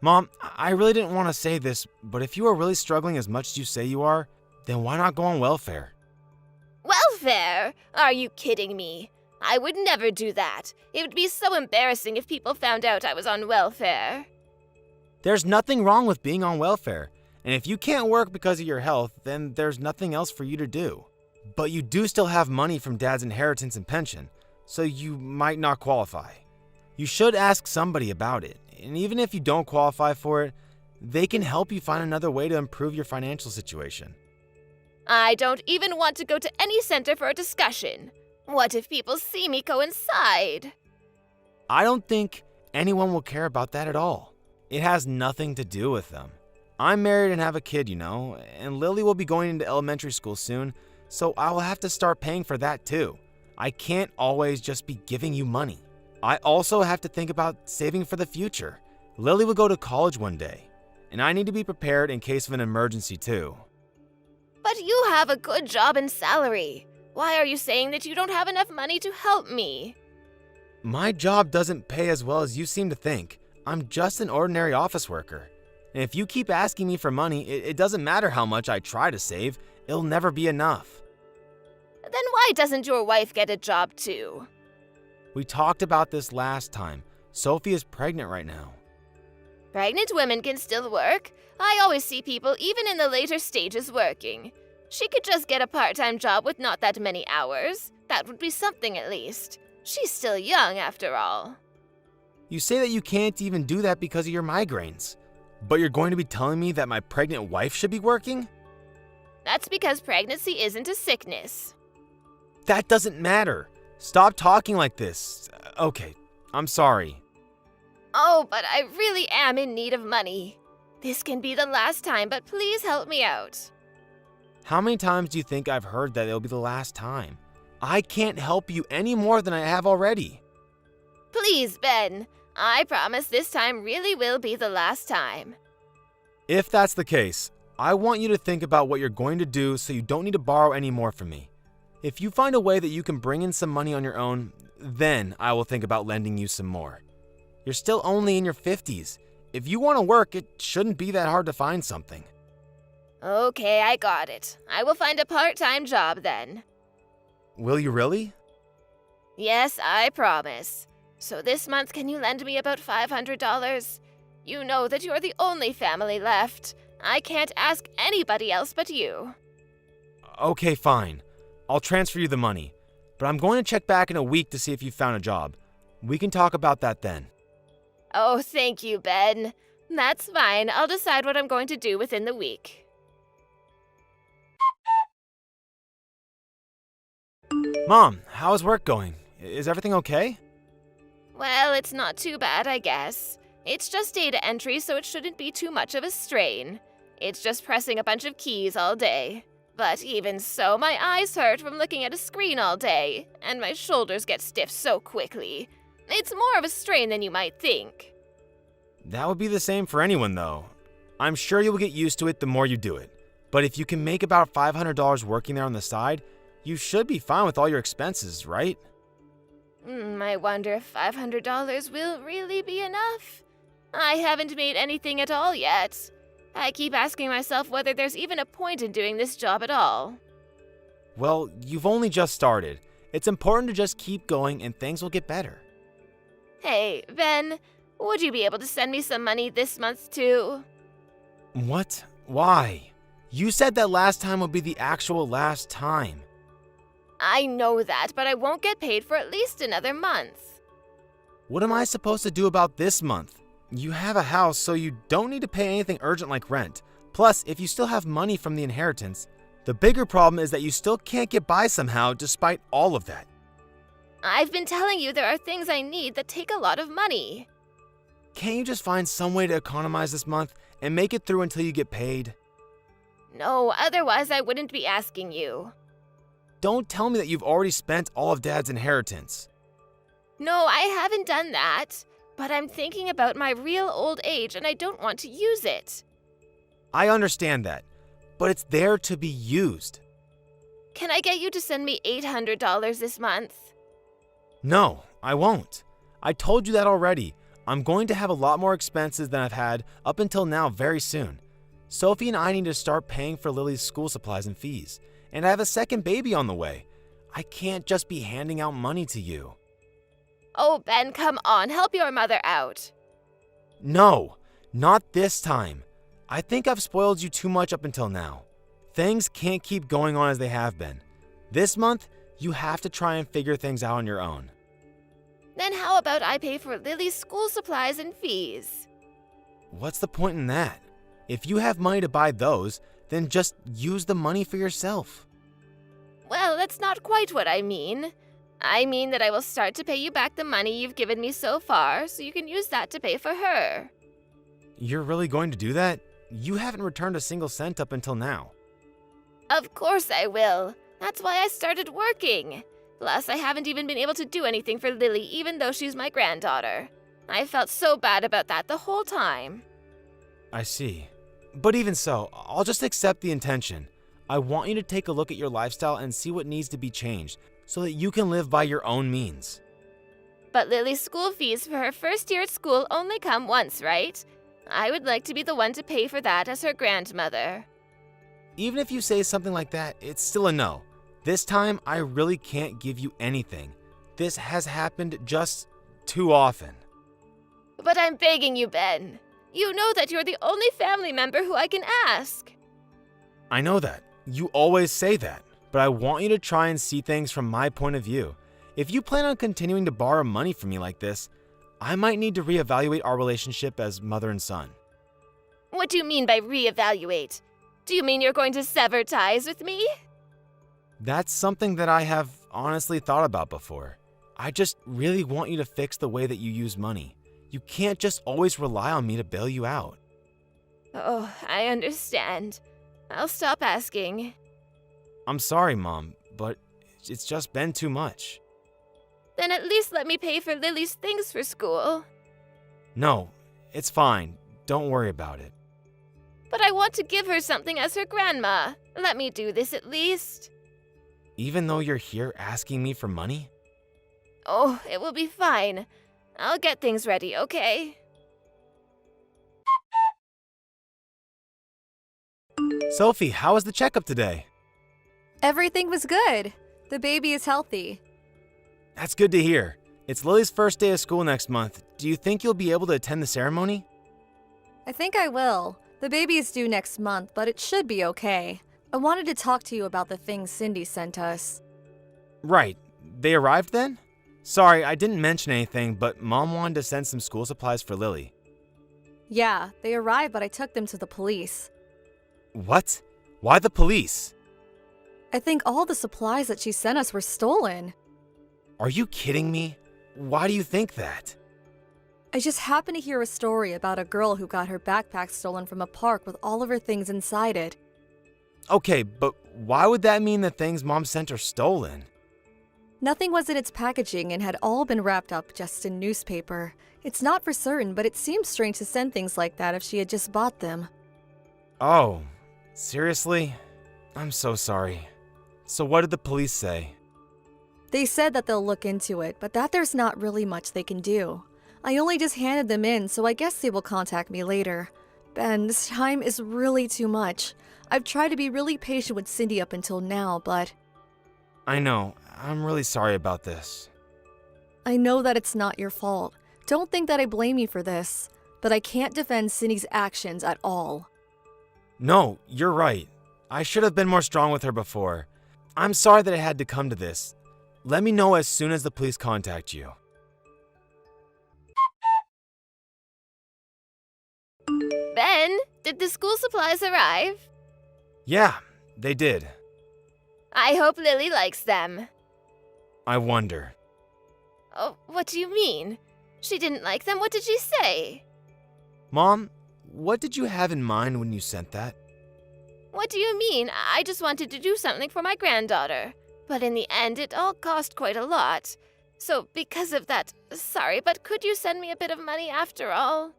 Mom, I really didn't want to say this, but if you are really struggling as much as you say you are, then why not go on welfare? Welfare? Are you kidding me? I would never do that. It would be so embarrassing if people found out I was on welfare. There's nothing wrong with being on welfare, and if you can't work because of your health, then there's nothing else for you to do. But you do still have money from Dad's inheritance and pension, so you might not qualify. You should ask somebody about it, and even if you don't qualify for it, they can help you find another way to improve your financial situation. I don't even want to go to any center for a discussion. What if people see me coincide? I don't think anyone will care about that at all. It has nothing to do with them. I'm married and have a kid, you know, and Lily will be going into elementary school soon, so I will have to start paying for that too. I can't always just be giving you money. I also have to think about saving for the future. Lily will go to college one day, and I need to be prepared in case of an emergency too. But you have a good job and salary. Why are you saying that you don't have enough money to help me? My job doesn't pay as well as you seem to think. I'm just an ordinary office worker. And if you keep asking me for money, it doesn't matter how much I try to save, it'll never be enough. Then why doesn't your wife get a job too? We talked about this last time. Sophie is pregnant right now. Pregnant women can still work. I always see people even in the later stages working. She could just get a part-time job with not that many hours. That would be something at least. She's still young after all. You say that you can't even do that because of your migraines. But you're going to be telling me that my pregnant wife should be working? That's because pregnancy isn't a sickness. That doesn't matter. Stop talking like this. Okay, I'm sorry. Oh, but I really am in need of money. This can be the last time, but please help me out. How many times do you think I've heard that it'll be the last time? I can't help you any more than I have already. Please, Ben. I promise this time really will be the last time. If that's the case, I want you to think about what you're going to do so you don't need to borrow any more from me. If you find a way that you can bring in some money on your own, then I will think about lending you some more. You're still only in your 50s. If you want to work, it shouldn't be that hard to find something. Okay, I got it. I will find a part-time job then. Will you really? Yes, I promise. So this month, can you lend me about $500? You know that you're the only family left. I can't ask anybody else but you. Okay, fine. I'll transfer you the money. But I'm going to check back in a week to see if you found a job. We can talk about that then. Oh, thank you, Ben. That's fine. I'll decide what I'm going to do within the week. Mom, how is work going? Is everything okay? Well, it's not too bad, I guess. It's just data entry, so it shouldn't be too much of a strain. It's just pressing a bunch of keys all day. But even so, my eyes hurt from looking at a screen all day, and my shoulders get stiff so quickly. It's more of a strain than you might think. That would be the same for anyone, though. I'm sure you'll get used to it the more you do it. But if you can make about $500 working there on the side, you should be fine with all your expenses, right? I wonder if $500 will really be enough. I haven't made anything at all yet. I keep asking myself whether there's even a point in doing this job at all. Well, you've only just started. It's important to just keep going and things will get better. Hey, Ben, would you be able to send me some money this month too? What? Why? You said that last time would be the actual last time. I know that, but I won't get paid for at least another month. What am I supposed to do about this month? You have a house, so you don't need to pay anything urgent like rent. Plus, if you still have money from the inheritance, the bigger problem is that you still can't get by somehow despite all of that. I've been telling you there are things I need that take a lot of money. Can't you just find some way to economize this month and make it through until you get paid? No, otherwise I wouldn't be asking you. Don't tell me that you've already spent all of Dad's inheritance. No, I haven't done that. But I'm thinking about my real old age and I don't want to use it. I understand that, but it's there to be used. Can I get you to send me $800 this month? No, I won't. I told you that already. I'm going to have a lot more expenses than I've had up until now very soon. Sophie and I need to start paying for Lily's school supplies and fees, and I have a second baby on the way. I can't just be handing out money to you. Oh, Ben, come on, help your mother out. No, not this time. I think I've spoiled you too much up until now. Things can't keep going on as they have been. This month, you have to try and figure things out on your own. Then how about I pay for Lily's school supplies and fees? What's the point in that? If you have money to buy those, then just use the money for yourself. Well, that's not quite what I mean. I mean that I will start to pay you back the money you've given me so far, so you can use that to pay for her. You're really going to do that? You haven't returned a single cent up until now. Of course I will. That's why I started working. Plus, I haven't even been able to do anything for Lily, even though she's my granddaughter. I felt so bad about that the whole time. I see. But even so, I'll just accept the intention. I want you to take a look at your lifestyle and see what needs to be changed, so that you can live by your own means. But Lily's school fees for her first year at school only come once, right? I would like to be the one to pay for that as her grandmother. Even if you say something like that, it's still a no. This time, I really can't give you anything. This has happened just too often. But I'm begging you, Ben. You know that you're the only family member who I can ask. I know that. You always say that. But I want you to try and see things from my point of view. If you plan on continuing to borrow money from me like this, I might need to reevaluate our relationship as mother and son. What do you mean by reevaluate? Do you mean you're going to sever ties with me? That's something that I have honestly thought about before. I just really want you to fix the way that you use money. You can't just always rely on me to bail you out. Oh, I understand. I'll stop asking. I'm sorry, Mom, but it's just been too much. Then at least let me pay for Lily's things for school. No, it's fine. Don't worry about it. But I want to give her something as her grandma. Let me do this at least. Even though you're here asking me for money? Oh, it will be fine. I'll get things ready, okay? Sophie, how was the checkup today? Everything was good. The baby is healthy. That's good to hear. It's Lily's first day of school next month. Do you think you'll be able to attend the ceremony? I think I will. The baby is due next month, but it should be okay. I wanted to talk to you about the things Cindy sent us. Right. They arrived then? Sorry, I didn't mention anything, but Mom wanted to send some school supplies for Lily. Yeah, they arrived, but I took them to the police. What? Why the police? I think all the supplies that she sent us were stolen. Are you kidding me? Why do you think that? I just happened to hear a story about a girl who got her backpack stolen from a park with all of her things inside it. Okay, but why would that mean the things Mom sent are stolen? Nothing was in its packaging and had all been wrapped up just in newspaper. It's not for certain, but it seems strange to send things like that if she had just bought them. Oh, seriously? I'm so sorry. So what did the police say? They said that they'll look into it, but that there's not really much they can do. I only just handed them in, so I guess they will contact me later. Ben, this time is really too much. I've tried to be really patient with Cindy up until now, but I know. I'm really sorry about this. I know that it's not your fault. Don't think that I blame you for this, but I can't defend Cindy's actions at all. No, you're right. I should have been more strong with her before. I'm sorry that it had to come to this. Let me know as soon as the police contact you. Ben, did the school supplies arrive? Yeah, they did. I hope Lily likes them. I wonder. Oh, what do you mean? She didn't like them? What did she say? Mom, what did you have in mind when you sent that? What do you mean? I just wanted to do something for my granddaughter. But in the end, it all cost quite a lot. So because of that, sorry, but could you send me a bit of money after all?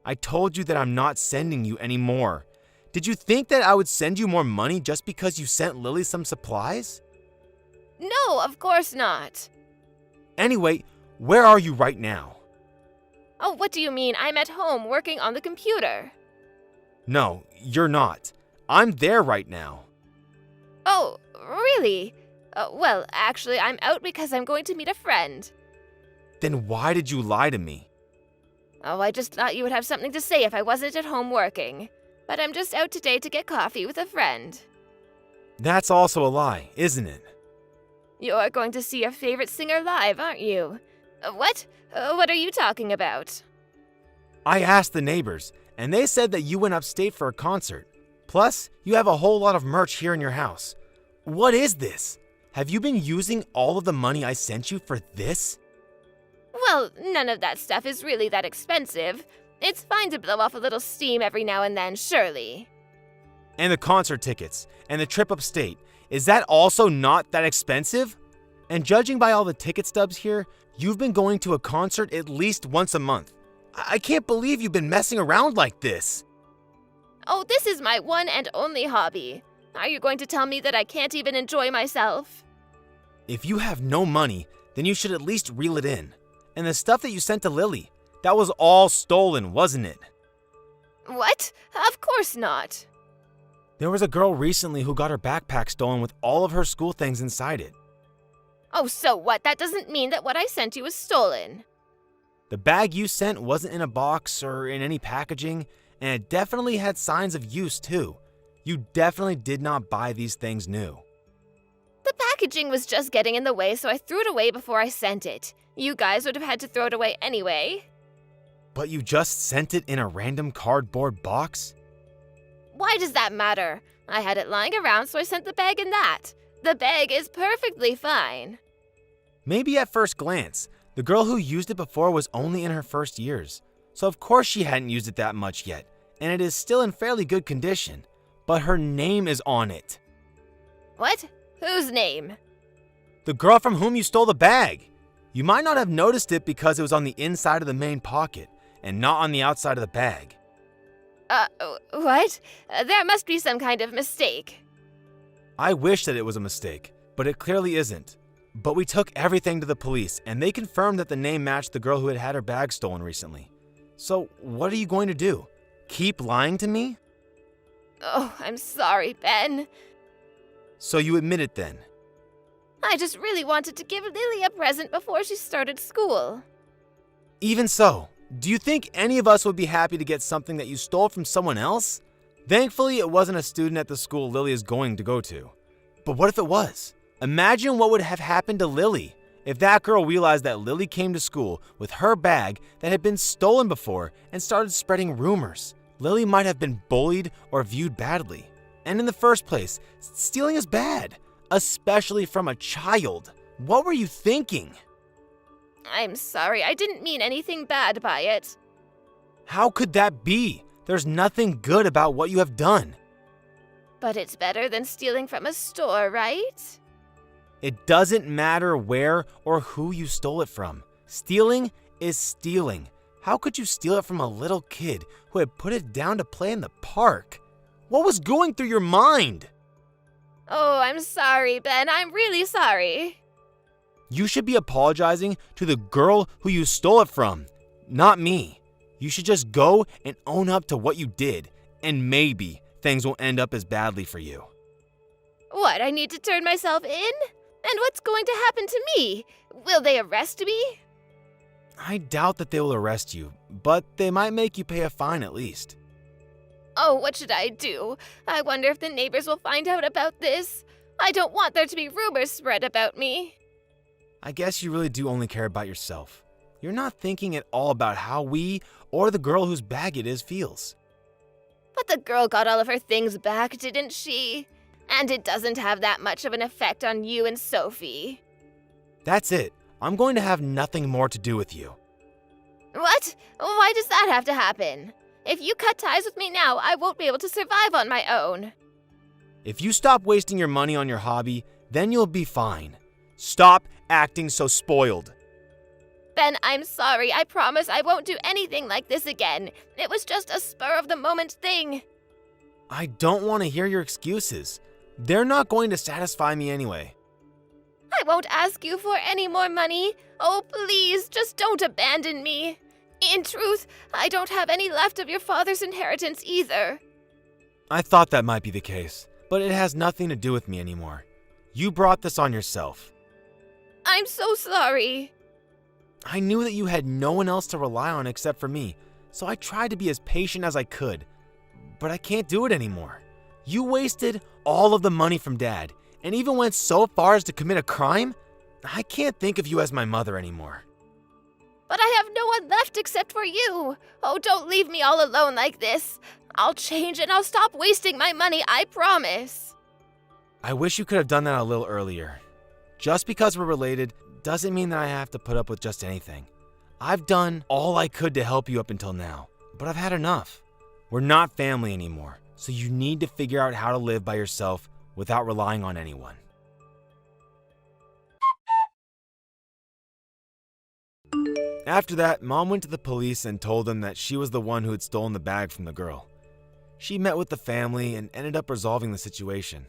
I told you that I'm not sending you any more. Did you think that I would send you more money just because you sent Lily some supplies? No, of course not. Anyway, where are you right now? Oh, what do you mean? I'm at home working on the computer. No, you're not. I'm there right now. Oh, really? Well, actually, I'm out because I'm going to meet a friend. Then why did you lie to me? Oh, I just thought you would have something to say if I wasn't at home working. But I'm just out today to get coffee with a friend. That's also a lie, isn't it? You're going to see your favorite singer live, aren't you? What? What are you talking about? I asked the neighbors, and they said that you went upstate for a concert. Plus, you have a whole lot of merch here in your house. What is this? Have you been using all of the money I sent you for this? Well, none of that stuff is really that expensive. It's fine to blow off a little steam every now and then, surely. And the concert tickets, and the trip upstate, is that also not that expensive? And judging by all the ticket stubs here, you've been going to a concert at least once a month. I can't believe you've been messing around like this. Oh, this is my one and only hobby. Are you going to tell me that I can't even enjoy myself? If you have no money, then you should at least reel it in. And the stuff that you sent to Lily, that was all stolen, wasn't it? What? Of course not. There was a girl recently who got her backpack stolen with all of her school things inside it. Oh, so what? That doesn't mean that what I sent you was stolen. The bag you sent wasn't in a box or in any packaging, and it definitely had signs of use too. You definitely did not buy these things new. The packaging was just getting in the way, so I threw it away before I sent it. You guys would have had to throw it away anyway. But you just sent it in a random cardboard box? Why does that matter? I had it lying around, so I sent the bag in that. The bag is perfectly fine. Maybe at first glance, the girl who used it before was only in her first years, so of course she hadn't used it that much yet, and it is still in fairly good condition. But her name is on it. What? Whose name? The girl from whom you stole the bag. You might not have noticed it because it was on the inside of the main pocket and not on the outside of the bag. What? There must be some kind of mistake. I wish that it was a mistake, but it clearly isn't. But we took everything to the police, and they confirmed that the name matched the girl who had had her bag stolen recently. So, what are you going to do? Keep lying to me? Oh, I'm sorry, Ben. So you admit it then? I just really wanted to give Lily a present before she started school. Even so, do you think any of us would be happy to get something that you stole from someone else? Thankfully, it wasn't a student at the school Lily is going to go to. But what if it was? Imagine what would have happened to Lily if that girl realized that Lily came to school with her bag that had been stolen before and started spreading rumors. Lily might have been bullied or viewed badly. And in the first place, stealing is bad, especially from a child. What were you thinking? I'm sorry, I didn't mean anything bad by it. How could that be? There's nothing good about what you have done. But it's better than stealing from a store, right? It doesn't matter where or who you stole it from. Stealing is stealing. How could you steal it from a little kid who had put it down to play in the park? What was going through your mind? Oh, I'm sorry, Ben. I'm really sorry. You should be apologizing to the girl who you stole it from, not me. You should just go and own up to what you did, and maybe things won't end up as badly for you. What, I need to turn myself in? And what's going to happen to me? Will they arrest me? I doubt that they will arrest you, but they might make you pay a fine at least. Oh, what should I do? I wonder if the neighbors will find out about this. I don't want there to be rumors spread about me. I guess you really do only care about yourself. You're not thinking at all about how we or the girl whose bag it is feels. But the girl got all of her things back, didn't she? And it doesn't have that much of an effect on you and Sophie. That's it. I'm going to have nothing more to do with you. What? Why does that have to happen? If you cut ties with me now, I won't be able to survive on my own. If you stop wasting your money on your hobby, then you'll be fine. Stop acting so spoiled. Ben, I'm sorry. I promise I won't do anything like this again. It was just a spur-of-the-moment thing. I don't want to hear your excuses. They're not going to satisfy me anyway. I won't ask you for any more money. Oh, please, just don't abandon me. In truth, I don't have any left of your father's inheritance either. I thought that might be the case, but it has nothing to do with me anymore. You brought this on yourself. I'm so sorry. I knew that you had no one else to rely on except for me, so I tried to be as patient as I could. But I can't do it anymore. You wasted all of the money from Dad, and even went so far as to commit a crime? I can't think of you as my mother anymore. But I have no one left except for you. Oh, don't leave me all alone like this. I'll change and I'll stop wasting my money, I promise. I wish you could have done that a little earlier. Just because we're related doesn't mean that I have to put up with just anything. I've done all I could to help you up until now, but I've had enough. We're not family anymore, so you need to figure out how to live by yourself without relying on anyone. After that, Mom went to the police and told them that she was the one who had stolen the bag from the girl. She met with the family and ended up resolving the situation.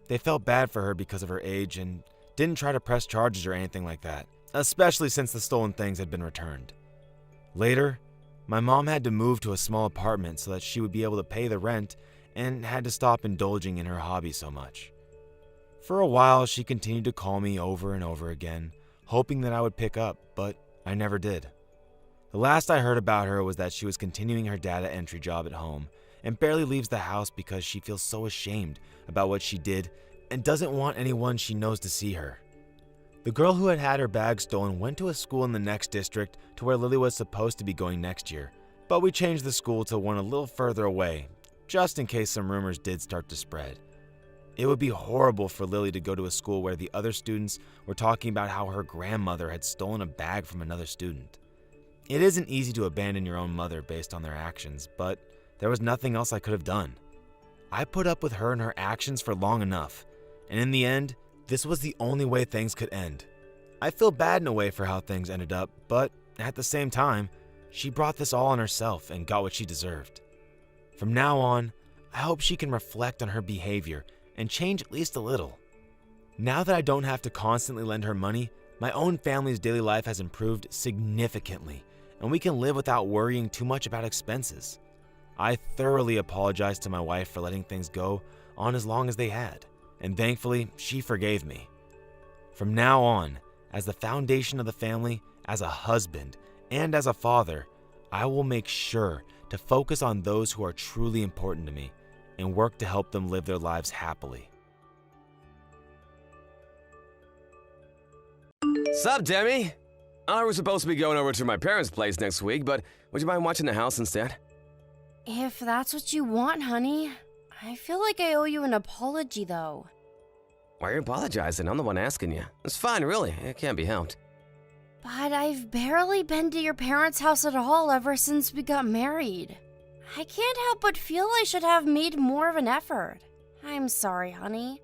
They felt bad for her because of her age and didn't try to press charges or anything like that, especially since the stolen things had been returned. Later, my mom had to move to a small apartment so that she would be able to pay the rent and had to stop indulging in her hobby so much. For a while, she continued to call me over and over again, hoping that I would pick up, but I never did. The last I heard about her was that she was continuing her data entry job at home and barely leaves the house because she feels so ashamed about what she did and doesn't want anyone she knows to see her. The girl who had had her bag stolen went to a school in the next district to where Lily was supposed to be going next year, but we changed the school to one a little further away, just in case some rumors did start to spread. It would be horrible for Lily to go to a school where the other students were talking about how her grandmother had stolen a bag from another student. It isn't easy to abandon your own mother based on their actions, but there was nothing else I could have done. I put up with her and her actions for long enough, and in the end, this was the only way things could end. I feel bad in a way for how things ended up, but at the same time, she brought this all on herself and got what she deserved. From now on, I hope she can reflect on her behavior and change at least a little. Now that I don't have to constantly lend her money, my own family's daily life has improved significantly, and we can live without worrying too much about expenses. I thoroughly apologized to my wife for letting things go on as long as they had, and thankfully, she forgave me. From now on, as the foundation of the family, as a husband, and as a father, I will make sure to focus on those who are truly important to me and work to help them live their lives happily. Sup, Demi? I was supposed to be going over to my parents' place next week, but would you mind watching the house instead? If that's what you want, honey. I feel like I owe you an apology, though. Why are you apologizing? I'm the one asking you. It's fine, really. It can't be helped. But I've barely been to your parents' house at all ever since we got married. I can't help but feel I should have made more of an effort. I'm sorry, honey.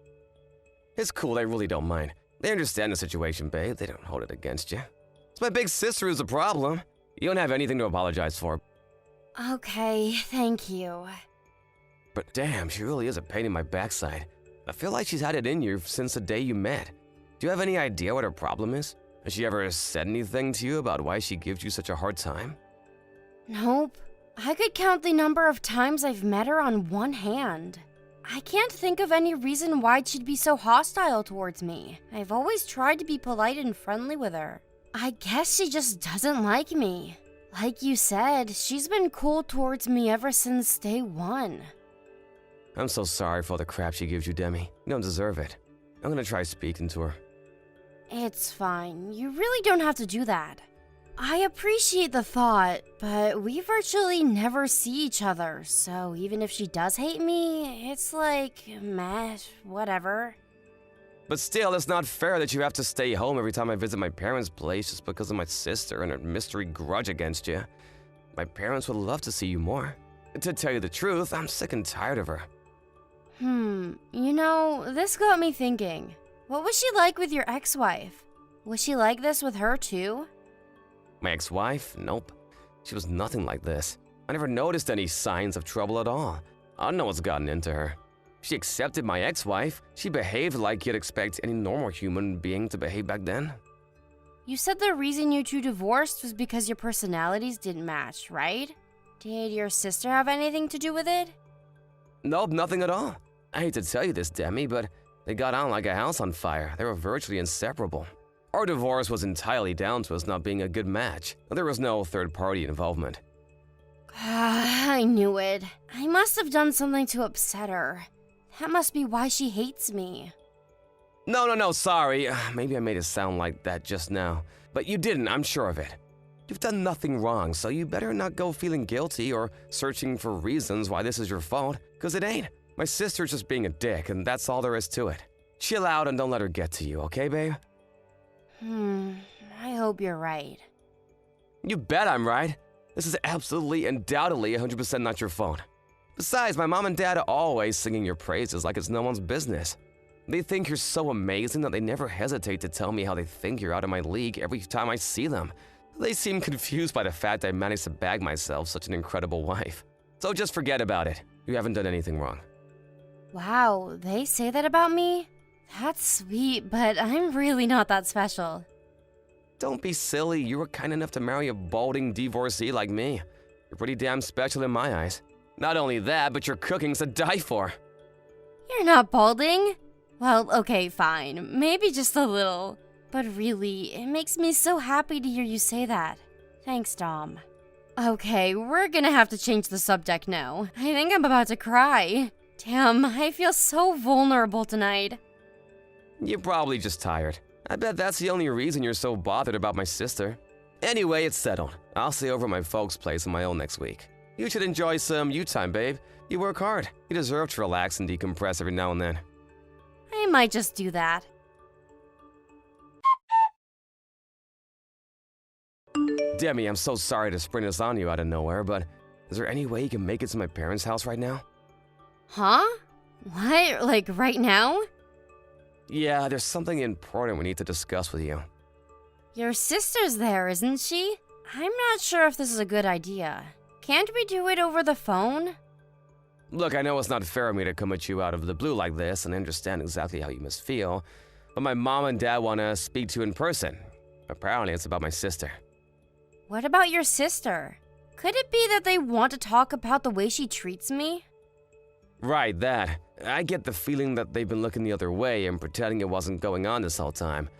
It's cool, they really don't mind. They understand the situation, babe. They don't hold it against you. It's my big sister who's the problem. You don't have anything to apologize for. Okay, thank you. But damn, she really is a pain in my backside. I feel like she's had it in you since the day you met. Do you have any idea what her problem is? Has she ever said anything to you about why she gives you such a hard time? Nope. I could count the number of times I've met her on one hand. I can't think of any reason why she'd be so hostile towards me. I've always tried to be polite and friendly with her. I guess she just doesn't like me. Like you said, she's been cool towards me ever since day one. I'm so sorry for all the crap she gives you, Demi. You don't deserve it. I'm gonna try speaking to her. It's fine. You really don't have to do that. I appreciate the thought, but we virtually never see each other, so even if she does hate me, it's like, meh, whatever. But still, it's not fair that you have to stay home every time I visit my parents' place just because of my sister and her mystery grudge against you. My parents would love to see you more. To tell you the truth, I'm sick and tired of her. You know, this got me thinking. What was she like with your ex-wife? Was she like this with her too? My ex-wife? Nope. She was nothing like this. I never noticed any signs of trouble at all. I don't know what's gotten into her. She accepted my ex-wife. She behaved like you'd expect any normal human being to behave back then. You said the reason you two divorced was because your personalities didn't match, right? Did your sister have anything to do with it? Nope, nothing at all. I hate to tell you this, Demi, but they got on like a house on fire. They were virtually inseparable. Our divorce was entirely down to us not being a good match. There was no third-party involvement. I knew it. I must have done something to upset her. That must be why she hates me. No, sorry. Maybe I made it sound like that just now. But you didn't, I'm sure of it. You've done nothing wrong, so you better not go feeling guilty or searching for reasons why this is your fault, because it ain't. My sister's just being a dick, and that's all there is to it. Chill out and don't let her get to you, okay, babe? I hope you're right. You bet I'm right. This is absolutely, undoubtedly 100% not your fault. Besides, my mom and dad are always singing your praises like it's no one's business. They think you're so amazing that they never hesitate to tell me how they think you're out of my league every time I see them. They seem confused by the fact I managed to bag myself such an incredible wife. So just forget about it. You haven't done anything wrong. Wow, they say that about me? That's sweet, but I'm really not that special. Don't be silly. You were kind enough to marry a balding divorcee like me. You're pretty damn special in my eyes. Not only that, but your cooking's to die for. You're not balding? Well, okay, fine. Maybe just a little. But really, it makes me so happy to hear you say that. Thanks, Dom. Okay, we're gonna have to change the subject now. I think I'm about to cry. Damn, I feel so vulnerable tonight. You're probably just tired. I bet that's the only reason you're so bothered about my sister. Anyway, it's settled. I'll stay over at my folks' place on my own next week. You should enjoy some you time, babe. You work hard. You deserve to relax and decompress every now and then. I might just do that. Demi, I'm so sorry to spring this on you out of nowhere, but is there any way you can make it to my parents' house right now? Huh? What? Like right now? Yeah, there's something important we need to discuss with you. Your sister's there, isn't she? I'm not sure if this is a good idea. Can't we do it over the phone? Look, I know it's not fair of me to come at you out of the blue like this and understand exactly how you must feel, but my mom and dad want to speak to you in person. Apparently, it's about my sister. What about your sister? Could it be that they want to talk about the way she treats me? Right, that. I get the feeling that they've been looking the other way and pretending it wasn't going on this whole time.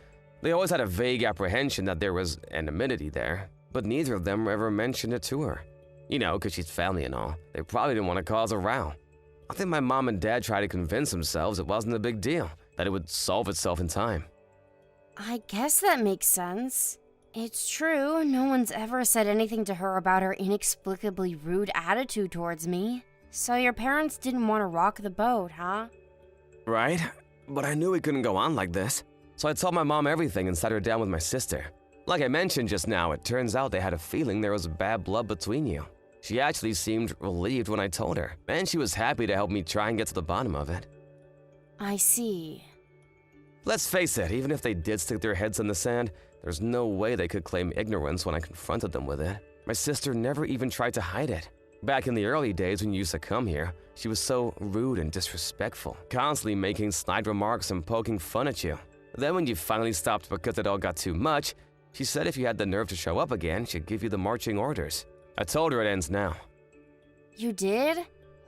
They always had a vague apprehension that there was anonymity there, but neither of them ever mentioned it to her. You know, because she's family and all. They probably didn't want to cause a row. I think my mom and dad tried to convince themselves it wasn't a big deal, that it would solve itself in time. I guess that makes sense. It's true, no one's ever said anything to her about her inexplicably rude attitude towards me. So your parents didn't want to rock the boat, huh? Right? But I knew it couldn't go on like this. So I told my mom everything and sat her down with my sister. Like I mentioned just now, it turns out they had a feeling there was bad blood between you. She actually seemed relieved when I told her, and she was happy to help me try and get to the bottom of it. I see. Let's face it, even if they did stick their heads in the sand, there's no way they could claim ignorance when I confronted them with it. My sister never even tried to hide it. Back in the early days when you used to come here, she was so rude and disrespectful, constantly making snide remarks and poking fun at you. Then when you finally stopped because it all got too much, she said if you had the nerve to show up again, she'd give you the marching orders. I told her it ends now. You did?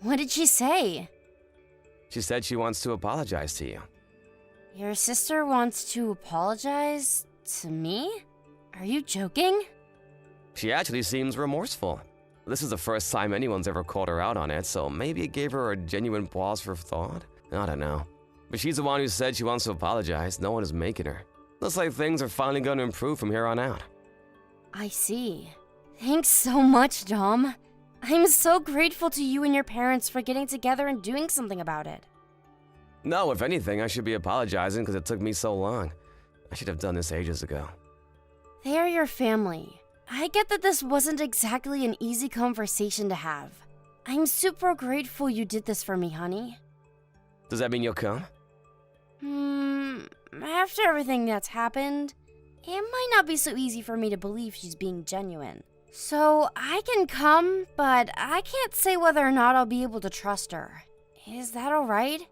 What did she say? She said she wants to apologize to you. Your sister wants to apologize to me? Are you joking? She actually seems remorseful. This is the first time anyone's ever called her out on it, so maybe it gave her a genuine pause for thought? I don't know. But she's the one who said she wants to apologize. No one is making her. Looks like things are finally going to improve from here on out. I see. Thanks so much, Dom. I'm so grateful to you and your parents for getting together and doing something about it. No, if anything, I should be apologizing because it took me so long. I should have done this ages ago. They are your family. I get that this wasn't exactly an easy conversation to have. I'm super grateful you did this for me, honey. Does that mean you'll come? After everything that's happened, it might not be so easy for me to believe she's being genuine. So I can come, but I can't say whether or not I'll be able to trust her. Is that alright?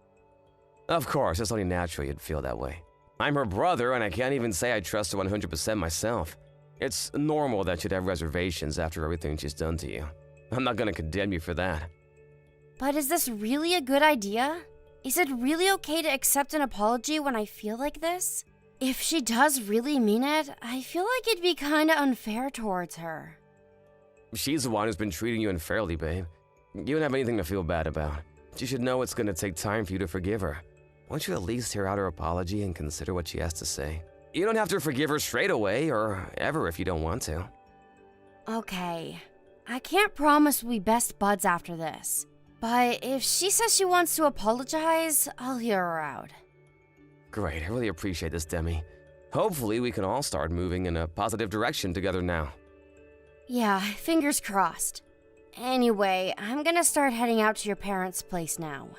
Of course, it's only natural you'd feel that way. I'm her brother, and I can't even say I trust her 100% myself. It's normal that you'd have reservations after everything she's done to you. I'm not gonna condemn you for that. But is this really a good idea? Is it really okay to accept an apology when I feel like this? If she does really mean it, I feel like it'd be kinda unfair towards her. She's the one who's been treating you unfairly, babe. You don't have anything to feel bad about. She should know it's gonna take time for you to forgive her. Won't you at least hear out her apology and consider what she has to say? You don't have to forgive her straight away, or ever if you don't want to. Okay. I can't promise we'll be best buds after this. But if she says she wants to apologize, I'll hear her out. Great, I really appreciate this, Demi. Hopefully we can all start moving in a positive direction together now. Yeah, fingers crossed. Anyway, I'm gonna start heading out to your parents' place now.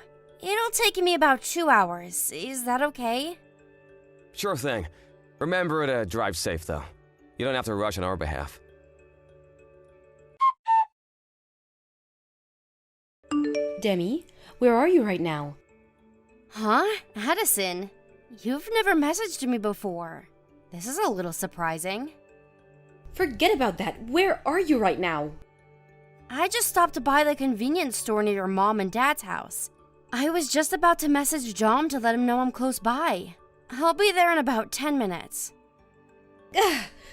It'll take me about 2 hours. Is that okay? Sure thing. Remember to drive safe, though. You don't have to rush on our behalf. Demi, where are you right now? Huh? Addison, you've never messaged me before. This is a little surprising. Forget about that. Where are you right now? I just stopped by the convenience store near your mom and dad's house. I was just about to message John to let him know I'm close by. I'll be there in about 10 minutes.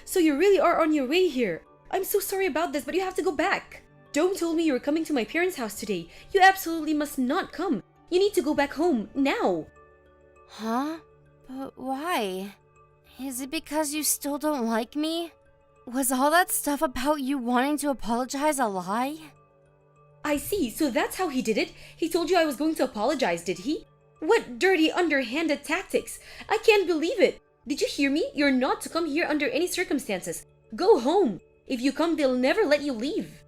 So you really are on your way here. I'm so sorry about this, but you have to go back. Dome told me you were coming to my parents' house today. You absolutely must not come. You need to go back home, now. Huh? But why? Is it because you still don't like me? Was all that stuff about you wanting to apologize a lie? I see, so that's how he did it? He told you I was going to apologize, did he? What dirty, underhanded tactics! I can't believe it! Did you hear me? You're not to come here under any circumstances. Go home! If you come, they'll never let you leave.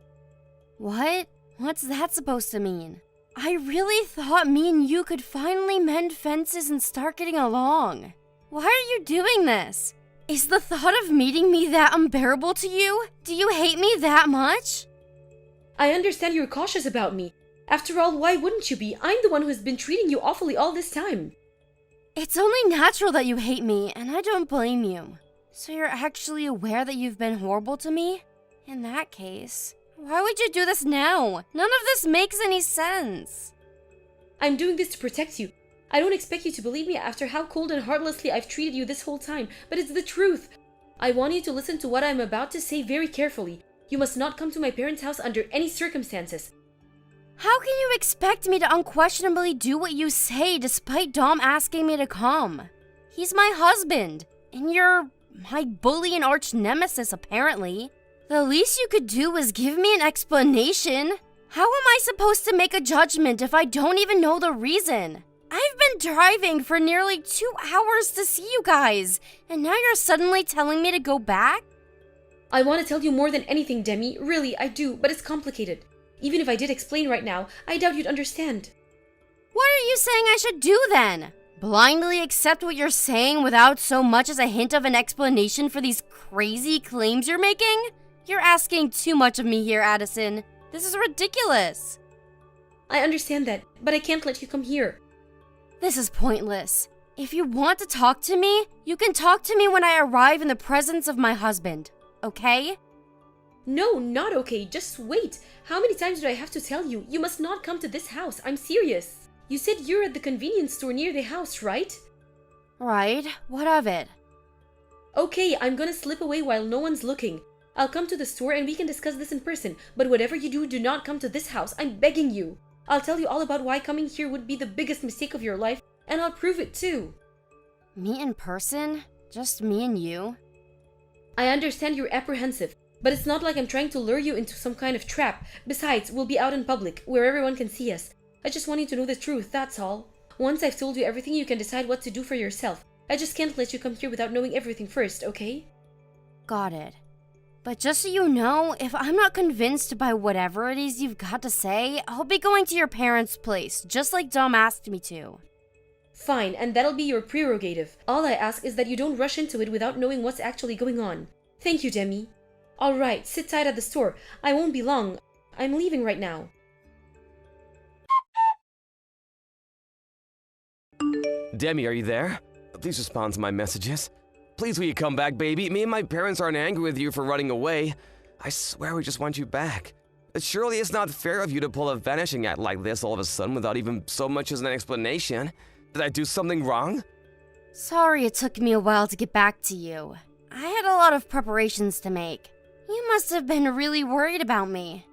What? What's that supposed to mean? I really thought me and you could finally mend fences and start getting along. Why are you doing this? Is the thought of meeting me that unbearable to you? Do you hate me that much? I understand you're cautious about me. After all, why wouldn't you be? I'm the one who's been treating you awfully all this time. It's only natural that you hate me, and I don't blame you. So you're actually aware that you've been horrible to me? In that case, why would you do this now? None of this makes any sense. I'm doing this to protect you. I don't expect you to believe me after how cold and heartlessly I've treated you this whole time, but it's the truth. I want you to listen to what I'm about to say very carefully. You must not come to my parents' house under any circumstances. How can you expect me to unquestionably do what you say despite Dom asking me to come? He's my husband, and you're my bully and arch nemesis, apparently. The least you could do is give me an explanation. How am I supposed to make a judgment if I don't even know the reason? I've been driving for nearly 2 hours to see you guys, and now you're suddenly telling me to go back? I want to tell you more than anything, Demi. Really, I do, but it's complicated. Even if I did explain right now, I doubt you'd understand. What are you saying I should do then? Blindly accept what you're saying without so much as a hint of an explanation for these crazy claims you're making? You're asking too much of me here, Addison. This is ridiculous. I understand that, but I can't let you come here. This is pointless. If you want to talk to me, you can talk to me when I arrive in the presence of my husband, okay? No, not okay. Just wait. How many times do I have to tell you? You must not come to this house. I'm serious. You said you're at the convenience store near the house, right? Right. What of it? Okay, I'm gonna slip away while no one's looking. I'll come to the store and we can discuss this in person. But whatever you do, do not come to this house. I'm begging you. I'll tell you all about why coming here would be the biggest mistake of your life, and I'll prove it too. Me in person? Just me and you? I understand you're apprehensive, but it's not like I'm trying to lure you into some kind of trap. Besides, we'll be out in public, where everyone can see us. I just want you to know the truth, that's all. Once I've told you everything, you can decide what to do for yourself. I just can't let you come here without knowing everything first, okay? Got it. But just so you know, if I'm not convinced by whatever it is you've got to say, I'll be going to your parents' place, just like Dom asked me to. Fine, and that'll be your prerogative. All I ask is that you don't rush into it without knowing what's actually going on. Thank you, Demi. Alright, sit tight at the store. I won't be long. I'm leaving right now. Demi, are you there? Please respond to my messages. Please will you come back, baby? Me and my parents aren't angry with you for running away. I swear we just want you back. Surely it's not fair of you to pull a vanishing act like this all of a sudden without even so much as an explanation. Did I do something wrong? Sorry it took me a while to get back to you. I had a lot of preparations to make. You must have been really worried about me.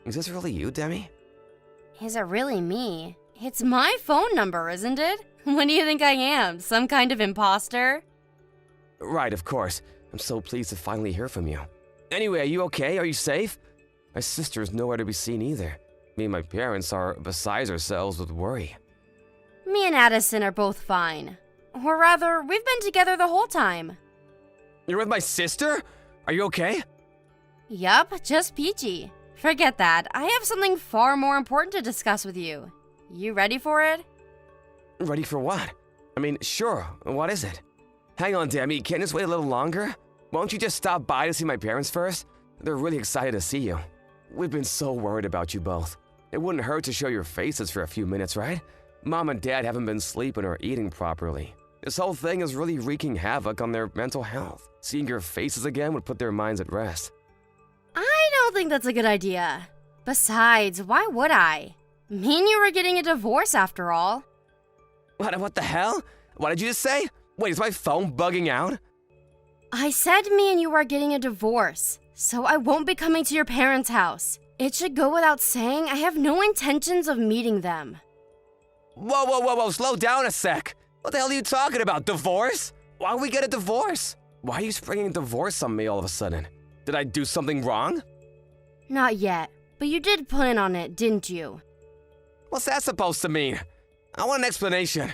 Is this really you, Demi? Is it really me? It's my phone number, isn't it? What do you think I am? Some kind of imposter? Right, of course. I'm so pleased to finally hear from you. Anyway, are you okay? Are you safe? My sister is nowhere to be seen either. Me and my parents are beside ourselves with worry. Me and Addison are both fine. Or rather, we've been together the whole time. You're with my sister? Are you okay? Yup, just peachy. Forget that. I have something far more important to discuss with you. You ready for it? Ready for what? I mean, sure. What is it? Hang on, Demi. Can't this wait a little longer? Won't you just stop by to see my parents first? They're really excited to see you. We've been so worried about you both. It wouldn't hurt to show your faces for a few minutes, right? Mom and Dad haven't been sleeping or eating properly. This whole thing is really wreaking havoc on their mental health. Seeing your faces again would put their minds at rest. I don't think that's a good idea. Besides, why would I? Me and you were getting a divorce after all. What the hell? What did you just say? Wait, is my phone bugging out? I said me and you are getting a divorce, so I won't be coming to your parents' house. It should go without saying I have no intentions of meeting them. Whoa, slow down a sec. What the hell are you talking about, divorce? Why would we get a divorce? Why are you springing a divorce on me all of a sudden? Did I do something wrong? Not yet, but you did plan on it, didn't you? What's that supposed to mean? I want an explanation.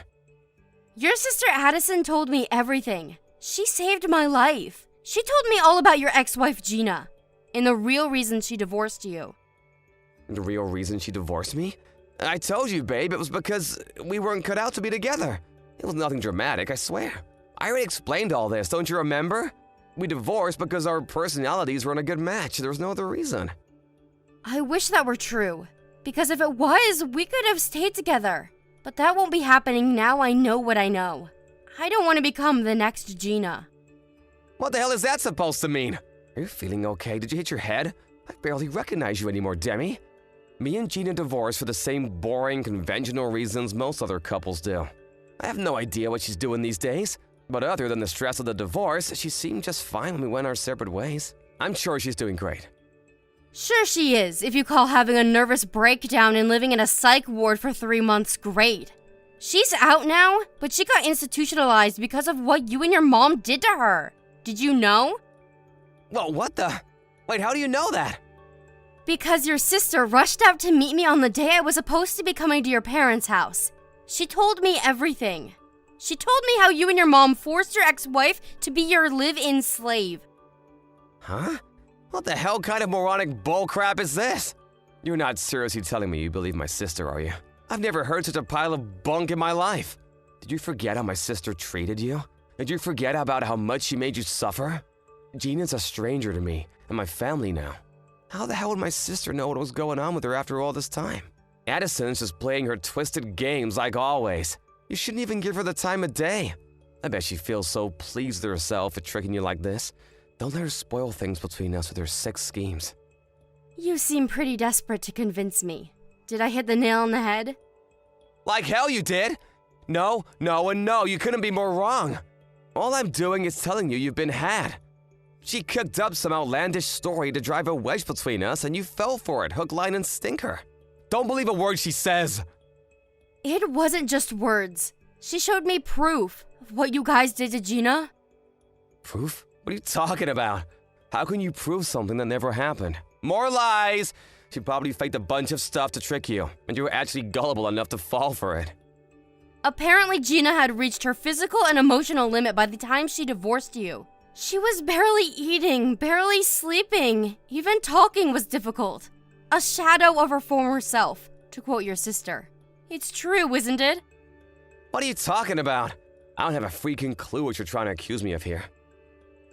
Your sister Addison told me everything. She saved my life. She told me all about your ex-wife Gina, and the real reason she divorced you. The real reason she divorced me? I told you, babe, it was because we weren't cut out to be together. It was nothing dramatic, I swear. I already explained all this, don't you remember? We divorced because our personalities weren't a good match. There was no other reason. I wish that were true, because if it was, we could have stayed together. But that won't be happening now I know what I know. I don't want to become the next Gina. What the hell is that supposed to mean? Are you feeling okay? Did you hit your head? I barely recognize you anymore, Demi. Me and Gina divorced for the same boring, conventional reasons most other couples do. I have no idea what she's doing these days, but other than the stress of the divorce, she seemed just fine when we went our separate ways. I'm sure she's doing great. Sure she is, if you call having a nervous breakdown and living in a psych ward for 3 months great. She's out now, but she got institutionalized because of what you and your mom did to her. Did you know? Whoa, what the? Wait, how do you know that? Because your sister rushed out to meet me on the day I was supposed to be coming to your parents' house. She told me everything. She told me how you and your mom forced your ex-wife to be your live-in slave. Huh? What the hell kind of moronic bullcrap is this? You're not seriously telling me you believe my sister, are you? I've never heard such a pile of bunk in my life. Did you forget how my sister treated you? Did you forget about how much she made you suffer? Gina's a stranger to me and my family now. How the hell would my sister know what was going on with her after all this time? Addison's just playing her twisted games like always. You shouldn't even give her the time of day. I bet she feels so pleased with herself for tricking you like this. Don't let her spoil things between us with her sick schemes. You seem pretty desperate to convince me. Did I hit the nail on the head? Like hell you did! No, and no, you couldn't be more wrong. All I'm doing is telling you you've been had. She cooked up some outlandish story to drive a wedge between us and you fell for it, hook, line, and sinker. Don't believe a word she says. It wasn't just words. She showed me proof of what you guys did to Gina. Proof? What are you talking about? How can you prove something that never happened? More lies! She probably faked a bunch of stuff to trick you, and you were actually gullible enough to fall for it. Apparently, Gina had reached her physical and emotional limit by the time she divorced you. She was barely eating, barely sleeping. Even talking was difficult. A shadow of her former self, to quote your sister. It's true, isn't it? What are you talking about? I don't have a freaking clue what you're trying to accuse me of here.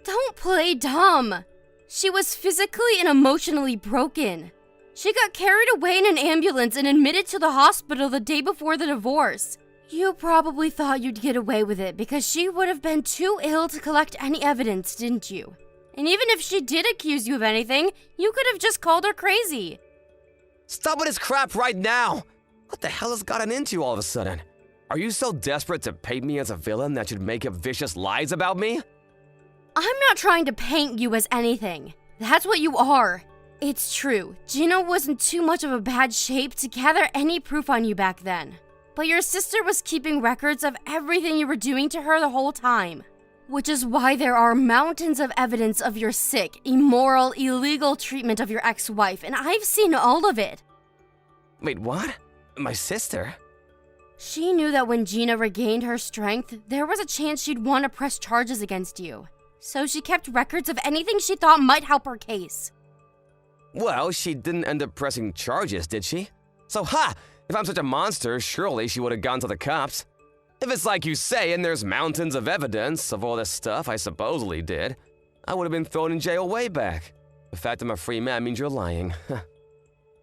Don't play dumb. She was physically and emotionally broken. She got carried away in an ambulance and admitted to the hospital the day before the divorce. You probably thought you'd get away with it because she would have been too ill to collect any evidence, didn't you? And even if she did accuse you of anything, you could have just called her crazy. Stop with this crap right now! What the hell has gotten into you all of a sudden? Are you so desperate to paint me as a villain that you'd make up vicious lies about me? I'm not trying to paint you as anything. That's what you are. It's true, Gina was in too much of a bad shape to gather any proof on you back then. But your sister was keeping records of everything you were doing to her the whole time. Which is why there are mountains of evidence of your sick, immoral, illegal treatment of your ex-wife, and I've seen all of it. Wait, what? My sister? She knew that when Gina regained her strength, there was a chance she'd want to press charges against you. So she kept records of anything she thought might help her case. Well, she didn't end up pressing charges, did she? So, if I'm such a monster, surely she would have gone to the cops. If it's like you say and there's mountains of evidence of all this stuff I supposedly did, I would have been thrown in jail way back. The fact I'm a free man means you're lying.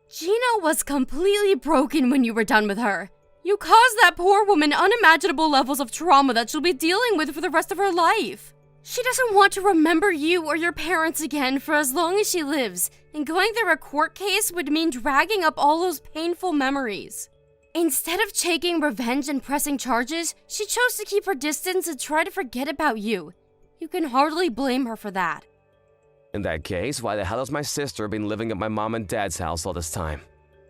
Gina was completely broken when you were done with her. You caused that poor woman unimaginable levels of trauma that she'll be dealing with for the rest of her life. She doesn't want to remember you or your parents again for as long as she lives, and going through a court case would mean dragging up all those painful memories. Instead of taking revenge and pressing charges, she chose to keep her distance and try to forget about you. You can hardly blame her for that. In that case, why the hell has my sister been living at my mom and dad's house all this time?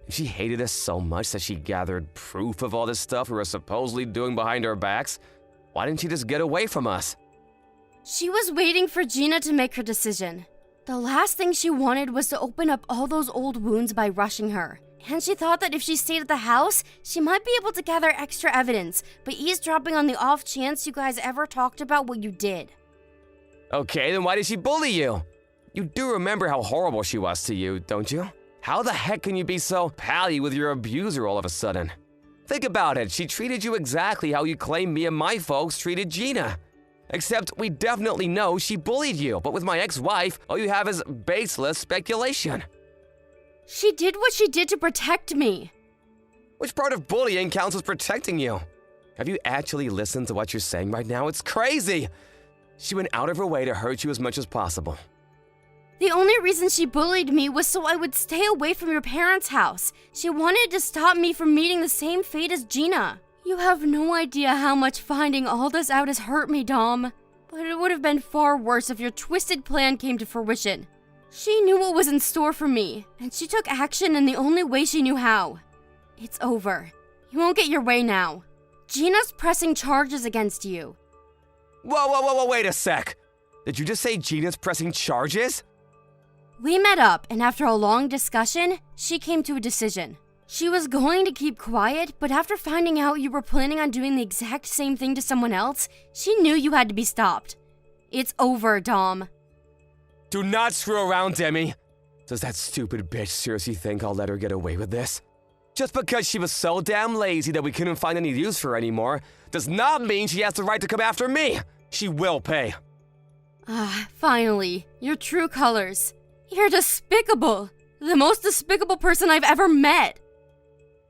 If she hated us so much that she gathered proof of all this stuff we were supposedly doing behind our backs, why didn't she just get away from us? She was waiting for Gina to make her decision. The last thing she wanted was to open up all those old wounds by rushing her. And she thought that if she stayed at the house, she might be able to gather extra evidence by eavesdropping on the off chance you guys ever talked about what you did. Okay, then why did she bully you? You do remember how horrible she was to you, don't you? How the heck can you be so pally with your abuser all of a sudden? Think about it, she treated you exactly how you claim me and my folks treated Gina. Except we definitely know she bullied you, but with my ex-wife, all you have is baseless speculation. She did what she did to protect me. Which part of bullying counts as protecting you? Have you actually listened to what you're saying right now? It's crazy! She went out of her way to hurt you as much as possible. The only reason she bullied me was so I would stay away from your parents' house. She wanted to stop me from meeting the same fate as Gina. You have no idea how much finding all this out has hurt me, Dom. But it would have been far worse if your twisted plan came to fruition. She knew what was in store for me, and she took action in the only way she knew how. It's over. You won't get your way now. Gina's pressing charges against you. Whoa, wait a sec. Did you just say Gina's pressing charges? We met up, and after a long discussion, she came to a decision. She was going to keep quiet, but after finding out you were planning on doing the exact same thing to someone else, she knew you had to be stopped. It's over, Dom. Do not screw around, Demi. Does that stupid bitch seriously think I'll let her get away with this? Just because she was so damn lazy that we couldn't find any use for her anymore, does not mean she has the right to come after me. She will pay. Finally, your true colors. You're despicable. The most despicable person I've ever met.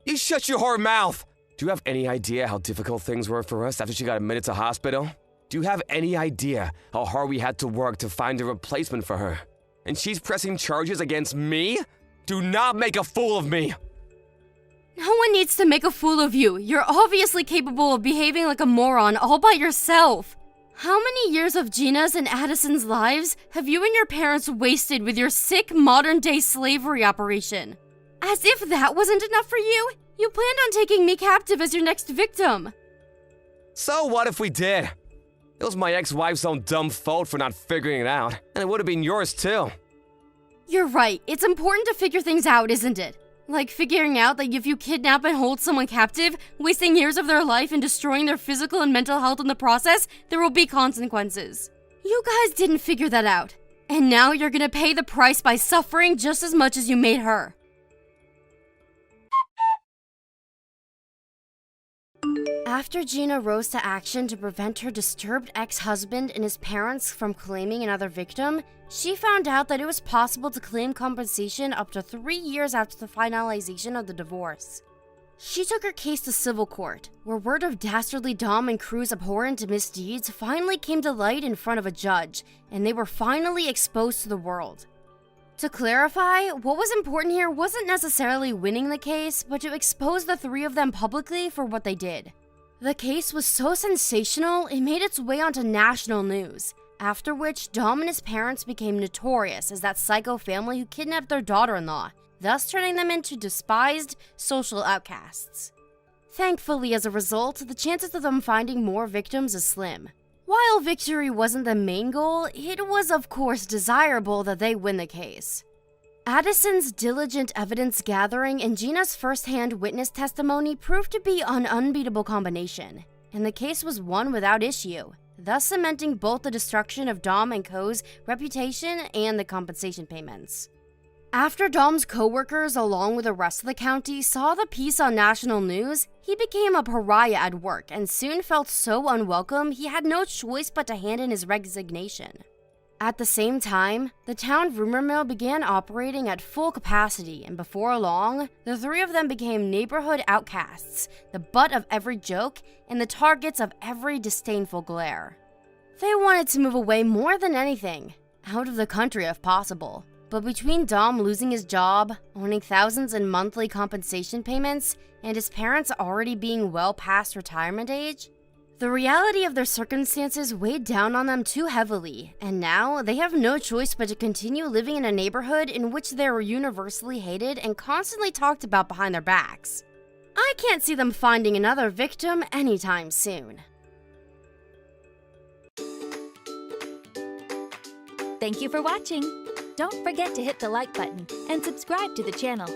You shut your whore mouth! Do you have any idea how difficult things were for us after she got admitted to hospital? Do you have any idea how hard we had to work to find a replacement for her? And she's pressing charges against me? Do not make a fool of me! No one needs to make a fool of you. You're obviously capable of behaving like a moron all by yourself. How many years of Gina's and Addison's lives have you and your parents wasted with your sick modern-day slavery operation? As if that wasn't enough for you, you planned on taking me captive as your next victim. So what if we did? It was my ex-wife's own dumb fault for not figuring it out, and it would have been yours too. You're right. It's important to figure things out, isn't it? Like figuring out that if you kidnap and hold someone captive, wasting years of their life and destroying their physical and mental health in the process, there will be consequences. You guys didn't figure that out. And now you're gonna pay the price by suffering just as much as you made her. After Gina rose to action to prevent her disturbed ex-husband and his parents from claiming another victim, she found out that it was possible to claim compensation up to 3 years after the finalization of the divorce. She took her case to civil court, where word of dastardly Dom and Crew's abhorrent misdeeds finally came to light in front of a judge, and they were finally exposed to the world. To clarify, what was important here wasn't necessarily winning the case, but to expose the three of them publicly for what they did. The case was so sensational, it made its way onto national news, after which Dom and his parents became notorious as that psycho family who kidnapped their daughter-in-law, thus turning them into despised social outcasts. Thankfully, as a result, the chances of them finding more victims is slim. While victory wasn't the main goal, it was of course desirable that they win the case. Addison's diligent evidence gathering and Gina's first-hand witness testimony proved to be an unbeatable combination, and the case was won without issue, thus cementing both the destruction of Dom and Co.'s reputation and the compensation payments. After Dom's co-workers, along with the rest of the county, saw the piece on national news, he became a pariah at work and soon felt so unwelcome he had no choice but to hand in his resignation. At the same time, the town rumor mill began operating at full capacity, and before long, the three of them became neighborhood outcasts, the butt of every joke, and the targets of every disdainful glare. They wanted to move away more than anything, out of the country if possible. But between Dom losing his job, owning thousands in monthly compensation payments, and his parents already being well past retirement age, the reality of their circumstances weighed down on them too heavily, and now they have no choice but to continue living in a neighborhood in which they were universally hated and constantly talked about behind their backs. I can't see them finding another victim anytime soon. Thank you for watching. Don't forget to hit the like button and subscribe to the channel.